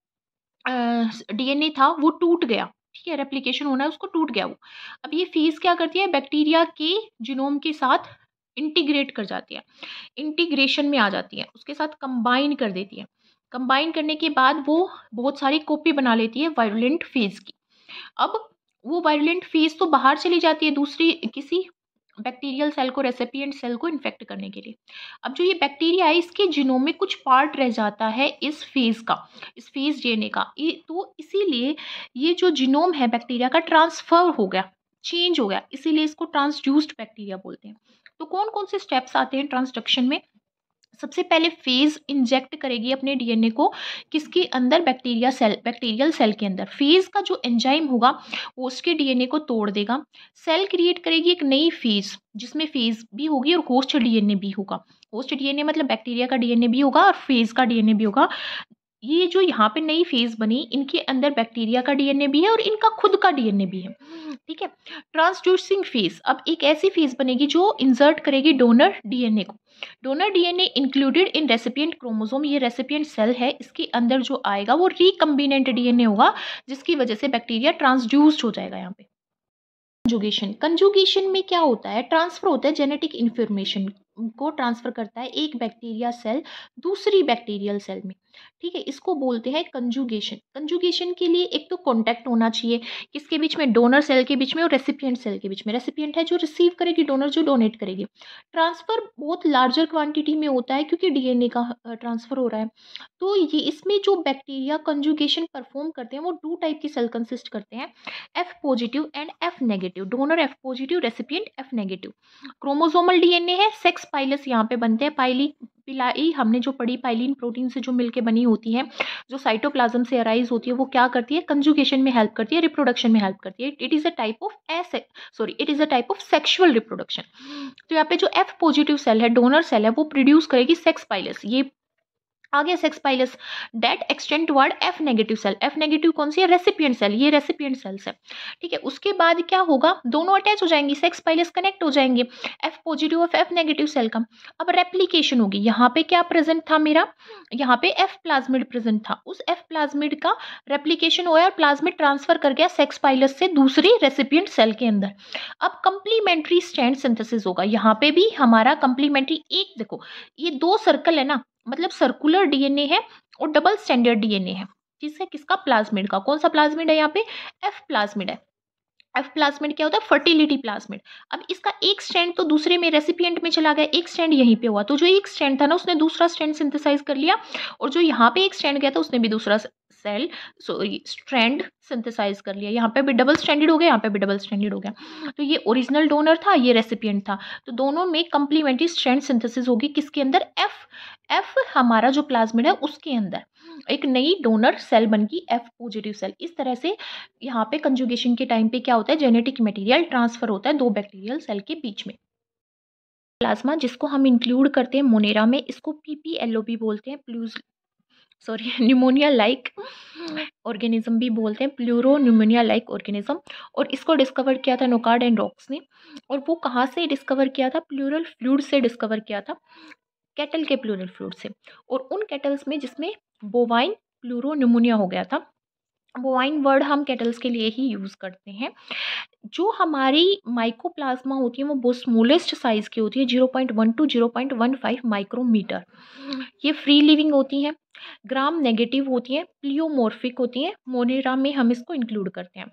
[SPEAKER 1] डीएनए था वो टूट गया। ठीक है, रेप्लिकेशन होना है, उसको टूट गया वो। अब ये फेज क्या करती है, बैक्टीरिया के जीनोम के साथ इंटीग्रेट कर जाती है, इंटीग्रेशन में आ जाती है, उसके साथ कंबाइन कर देती है। कंबाइन करने के बाद वो बहुत सारी कॉपी बना लेती है वायरुलेंट फेज की। अब वो वायरुलेंट फेज तो बाहर चली जाती है दूसरी किसी बैक्टीरियल सेल को, रेसिपिएंट सेल को इन्फेक्ट करने के लिए। अब जो ये बैक्टीरिया है, इसके जीनोम में कुछ पार्ट रह जाता है इस फेज का, इस फेज डीएनए का। तो इसीलिए ये जो जीनोम है बैक्टीरिया का, ट्रांसफर हो गया, चेंज हो गया, इसीलिए इसको ट्रांसड्यूस्ड बैक्टीरिया बोलते हैं। तो कौन कौन से स्टेप्स आते हैं ट्रांसडक्शन में। सबसे पहले फेज इंजेक्ट करेगी अपने डीएनए को किसके अंदर, बैक्टीरिया सेल, बैक्टीरियल सेल के अंदर। फेज का जो एंजाइम होगा वो उसके डीएनए को तोड़ देगा। सेल क्रिएट करेगी एक नई फेज, जिसमें फेज भी होगी और होस्ट डीएनए भी होगा। होस्ट डीएनए मतलब बैक्टीरिया का डीएनए भी होगा और फेज का डीएनए भी होगा। ये जो यहाँ पे नई फेज बनी, इनके अंदर बैक्टीरिया का डीएनए भी है और इनका खुद का डीएनए भी है। ठीक है, ट्रांसड्यूसिंग फेज, अब एक ऐसी फेज बनेगी जो इंसर्ट करेगी डोनर डीएनए को। Donor DNA included in recipient chromosome, ये रेसिपिएंट सेल है, इसके अंदर जो आएगा वो रिकम्बिनेंट डीएनए होगा, जिसकी वजह से बैक्टीरिया ट्रांसड्यूस्ड हो जाएगा। यहाँ पे कंजुगेशन, कंजुगेशन में क्या होता है, ट्रांसफर होता है जेनेटिक इन्फॉर्मेशन को ट्रांसफ़र करता है एक बैक्टीरिया सेल दूसरी बैक्टीरियल सेल में, ठीक है। इसको बोलते हैं कंजुगेशन। कंजुगेशन के लिए एक तो कॉन्टैक्ट होना चाहिए, किसके बीच में, डोनर सेल के बीच में और रेसिपिएंट सेल के बीच में। रेसिपिएंट है जो रिसीव करेगी, डोनर जो डोनेट करेगी। ट्रांसफ़र बहुत लार्जर क्वांटिटी में होता है क्योंकि डीएनए का ट्रांसफ़र हो रहा है। तो ये इसमें जो बैक्टीरिया कंजुगेशन परफॉर्म करते हैं वो 2 टाइप की सेल कंसिस्ट करते हैं, F positive and F negative. Donor F positive, recipient F negative. Chromosomal DNA है, सेक्स पाइलस यहाँ पे बनते हैं। पिलाई हमने जो पढ़ी, पाइलिन प्रोटीन से जो मिलके बनी होती है, जो साइटोप्लाज्म से अराइज होती है, वो क्या करती है, कंजुगेशन में हेल्प करती है, रिप्रोडक्शन में हेल्प करती है। It is a type of sexual reproduction. तो यहाँ पे जो एफ पॉजिटिव सेल है, डोनर सेल है, वो प्रोड्यूस करेगी सेक्स पाइलस। ये आगे sex pilus that extend toward F negative cell. F negative कौन सी है, रेसिपिएंट सेल। ये रेसिपिएंट सेल्स है, ठीक है। उसके बाद क्या होगा, दोनों अटैच हो जाएंगी, सेक्स पाइलस कनेक्ट हो जाएंगे एफ पॉजिटिव और एफ नेगेटिव सेल का। अब रेप्लिकेशन होगी। यहाँ पे क्या प्रेजेंट था मेरा, यहाँ पे एफ प्लाज्मिड प्रेजेंट था। उस एफ प्लाज्मिड का रेप्लिकेशन हुआ और प्लाज्मिड ट्रांसफर कर गया सेक्स पाइलस से दूसरी रेसिपिएंट सेल के अंदर। अब कंप्लीमेंट्री स्ट्रैंड सिंथेसिस होगा। यहाँ पे भी हमारा कंप्लीमेंट्री, एक देखो ये 2 सर्कल है ना, मतलब सर्कुलर डीएनए है और डबल स्टैंडर्ड डीएनए है, जिससे किसका, प्लाज्मिड का। कौन सा प्लाज्मिड है यहाँ पे, एफ प्लाज्मिड है। एफ प्लाज्मिड क्या होता है, फर्टिलिटी प्लाज्मिड। अब इसका एक स्ट्रैंड तो दूसरे में रेसिपिएंट में चला गया, एक स्ट्रैंड यहीं पे हुआ, तो जो एक स्ट्रैंड था ना उसने दूसरा स्ट्रैंड सिंथेसाइज कर लिया, और जो यहाँ पे एक स्ट्रैंड गया था उसने भी दूसरा स्ट्रैंड सिंथेसाइज कर लिया। यहाँ पे भी डबल स्ट्रैंडेड हो गया, यहाँ पे भी डबल स्ट्रैंडेड हो गया। तो ये ओरिजिनल डोनर था, ये रेसिपिएंट था, तो दोनों में कंप्लीमेंट्री स्ट्रैंड सिंथेसिस होगी। किसके अंदर, एफ हमारा जो प्लाज्मिड है उसके अंदर एक नई डोनर सेल बन गई, एफ पॉजिटिव सेल। इस तरह से यहाँ पे कंजुगेशन के टाइम पे क्या होता है, जेनेटिक मटेरियल ट्रांसफर होता है 2 बैक्टीरियल सेल के बीच में। प्लाज्मा जिसको हम इंक्लूड करते हैं मोनेरा में, इसको पीपीएलओ भी बोलते हैं, न्यूमोनिया लाइक ऑर्गेनिज्म भी बोलते हैं, प्लूरो न्यूमोनिया लाइक ऑर्गेनिज्म। और इसको डिस्कवर किया था नोकार्ड एंड रॉक्स ने। और वो कहाँ से डिस्कवर किया था, प्लूरल फ्लूइड से डिस्कवर किया था, कैटल के प्लूरल फ्लूइड से। और उन कैटल्स में जिसमें बोवाइन प्लूरो न्यूमोनिया हो गया था। बोवाइन वर्ड हम कैटल्स के लिए ही यूज़ करते हैं। जो हमारी माइकोप्लाज्मा होती है वो बहुत स्मॉलेस्ट साइज़ की होती है, 0.1 to 0.15 माइक्रोमीटर। ये फ्री लिविंग होती हैं, ग्राम नेगेटिव होती हैं, प्लियोमॉर्फिक होती हैं। मोनेरा में हम इसको इंक्लूड करते हैं।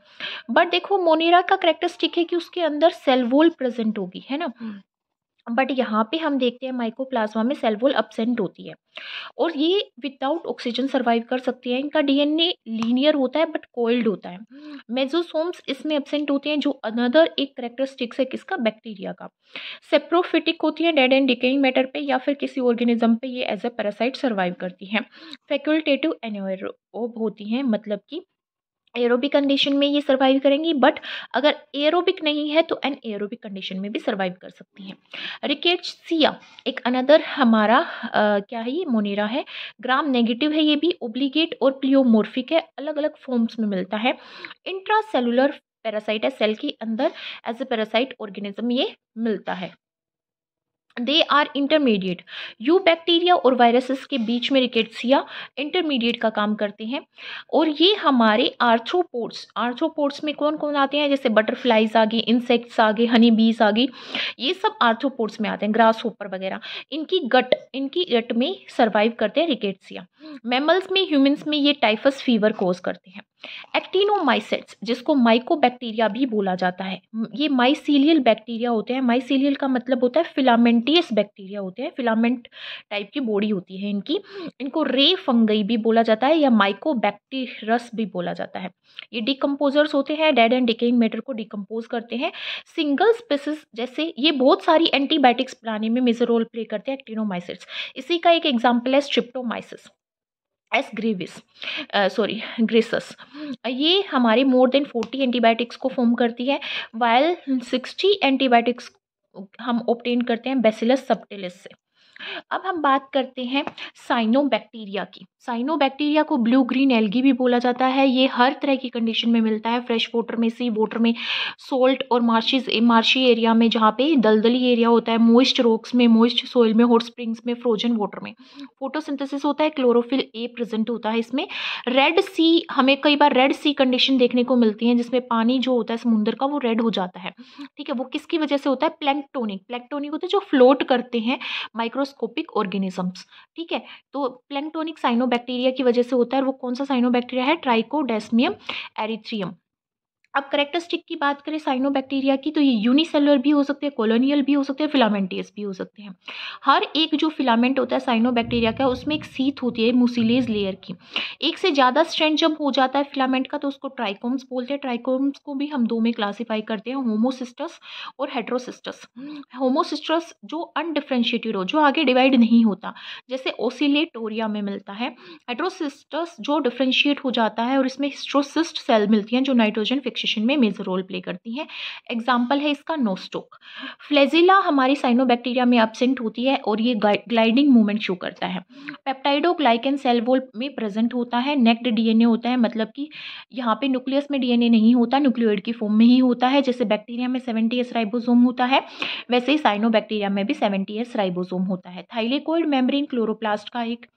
[SPEAKER 1] बट देखो मोनेरा का कैरेक्टरिस्टिक है कि उसके अंदर सेल वॉल प्रेजेंट होगी, है ना। बट यहाँ पे हम देखते हैं माइकोप्लाज्मा में सेल वॉल एब्सेंट होती है, और ये विदाउट ऑक्सीजन सर्वाइव कर सकती है। इनका डीएनए लीनियर होता है बट कोइल्ड होता है। मेसोसोम्स इसमें एब्सेंट होते हैं, जो अनदर एक करेक्टरिस्टिक्स है किसका, बैक्टीरिया का। सेप्रोफिटिक होती है डेड एंड डिकेइंग मैटर पे या फिर किसी ऑर्गेनिज्म पे ये एज ए पैरासाइट सर्वाइव करती हैं। फैकल्टेटिव एनाएरोब होती हैं, मतलब कि एरोबिक कंडीशन में ये सर्वाइव करेंगी, बट अगर एरोबिक नहीं है तो एन एरोबिक कंडीशन में भी सर्वाइव कर सकती हैं। रिकेट्सिया एक अनदर हमारा क्या है, ये मोनेरा है, ग्राम नेगेटिव है, ये भी ओब्लिगेट और प्लियोमॉर्फिक है, अलग अलग फॉर्म्स में मिलता है। इंट्रासेलुलर पैरासाइट है, सेल के अंदर एज ए पैरासाइट ऑर्गेनिज्म ये मिलता है। They are intermediate, you bacteria और वायरसेस के बीच में रिकेट्सिया इंटरमीडिएट का काम करते हैं। और ये हमारे आर्थ्रोपोड्स में कौन कौन आते हैं, जैसे बटरफ्लाइज आ गई, इंसेक्ट्स आ गए, हनी बीज आ गई, ये सब आर्थ्रोपोड्स में आते हैं, ग्रास होपर वगैरह। इनकी गट में सर्वाइव करते हैं रिकेट्सिया। मैमल्स में, ह्यूमंस में ये टाइफस फीवर कोज करते हैं। एक्टिनोमाइसेट्स जिसको माइकोबैक्टीरिया भी बोला जाता है, ये माइसीलियल बैक्टीरिया होते हैं। माइसीलियल का मतलब होता है फिलामेंटियस बैक्टीरिया होते हैं, फिलामेंट टाइप की बॉडी होती है इनकी। इनको रे फंगई भी बोला जाता है या माइकोबैक्टीरस भी बोला जाता है। ये डिकम्पोजर्स होते हैं, डेड एंड डिकेइंग मैटर को डिकम्पोज करते हैं। सिंगल स्पीसीज जैसे ये बहुत सारी एंटीबायोटिक्स बनाने में मेजर रोल प्ले करते हैं एक्टिनोमाइसेट्स। इसी का एक एग्जाम्पल है स्ट्रिप्टोमाइसिस ग्रेसस। ये हमारे मोर देन 40 एंटीबायोटिक्स को फॉर्म करती है, वाइल 60 एंटीबायोटिक्स हम ऑब्टेन करते हैं बैसिलस सबटिलिस से। अब हम बात करते हैं साइनोबैक्टीरिया की। साइनोबैक्टीरिया को ब्लू ग्रीन एल्गी भी बोला जाता है। ये हर तरह की कंडीशन में मिलता है, फ्रेश वाटर में, सी वाटर में, सोल्ट और मार्शी एरिया में, जहाँ पे दलदली एरिया होता है, मोइस्ट रॉक्स में, मोइस्ट सोइल में, हॉट स्प्रिंग्स में, फ्रोजन वाटर में। फोटोसिंथेसिस होता है, क्लोरोफिल ए प्रेजेंट होता है इसमें। रेड सी, हमें कई बार रेड सी कंडीशन देखने को मिलती है, जिसमें पानी जो होता है समुद्र का वो रेड हो जाता है। ठीक है, वो किसकी वजह से होता है? प्लैंक्टोनिक होते हैं जो फ्लोट करते हैं, माइक्रोस्कोपिक ऑर्गेनिजम्स। ठीक है, तो प्लैंक्टोनिक साइनोबैक्टीरिया की वजह से होता है। वो कौन सा साइनोबैक्टीरिया है? ट्राइकोडेस्मियम एरिथ्रियम। अब कैरेक्टरिस्टिक की बात करें साइनोबैक्टीरिया की, तो ये यूनिसेलुलर भी हो सकते हैं, कॉलोनियल भी हो सकते हैं, फिलामेंटियस भी हो सकते हैं। हर एक जो फिलामेंट होता है साइनोबैक्टीरिया का, उसमें एक सीथ होती है मुसिलेज लेयर की। एक से ज़्यादा स्ट्रैंड जब हो जाता है फिलामेंट का, तो उसको ट्राइकोम्स बोलते हैं। ट्राइकोम्स को भी हम दो में क्लासीफाई करते हैं, होमोसिस्टस और हेट्रोसिस्टस। होमोसिस्टस जो अनडिफ्रेंशिएटेड हो, जो आगे डिवाइड नहीं होता, जैसे ओसिलेटोरिया में मिलता है। हेट्रोसिस्टस जो डिफ्रेंशिएट हो जाता है और इसमें हिस्ट्रोसिस्ट सेल मिलती हैं, जो नाइट्रोजन फिक्सेशन में मेजर रोल प्ले करती हैं। एग्जाम्पल है इसका नोस्टोक। फ्लैजिला हमारी साइनोबैक्टीरिया में एब्सेंट होती है और ये ग्लाइडिंग मूवमेंट शो करता है। पेप्टाइडोग्लाइकन सेल वॉल में प्रेजेंट होता है। नेक्ड डीएनए होता है, मतलब कि यहाँ पे न्यूक्लियस में डीएनए नहीं होता, न्यूक्लियोइड की फॉर्म में ही होता है। जैसे बैक्टीरिया में 70S राइबोसोम होता है, वैसे ही साइनोबैक्टीरिया में भी 70S राइबोसोम होता है। थाइलेकोइड मेम्ब्रेन क्लोरोप्लास्ट का एक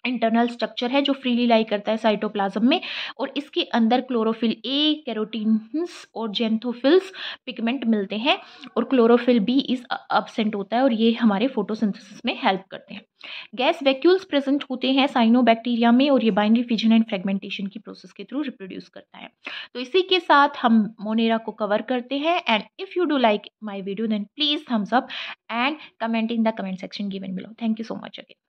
[SPEAKER 1] इंटरनल स्ट्रक्चर है जो फ्रीली लाई करता है साइटोप्लाज्म में, और इसके अंदर क्लोरोफिल ए, कैरोटीन्स और जेंथोफिल्स पिगमेंट मिलते हैं, और क्लोरोफिल बी इज अब्सेंट होता है, और ये हमारे फोटोसिंथेसिस में हेल्प करते हैं। गैस वैक्यूल्स प्रेजेंट होते हैं साइनोबैक्टीरिया में, और ये बाइनरी फिजन एंड फ्रेगमेंटेशन की प्रोसेस के थ्रू रिप्रोड्यूस करता है। तो इसी के साथ हम मोनेरा को कवर करते हैं। And if you do like my video then please thumbs up and comment in the comment section given below. Thank you so much again.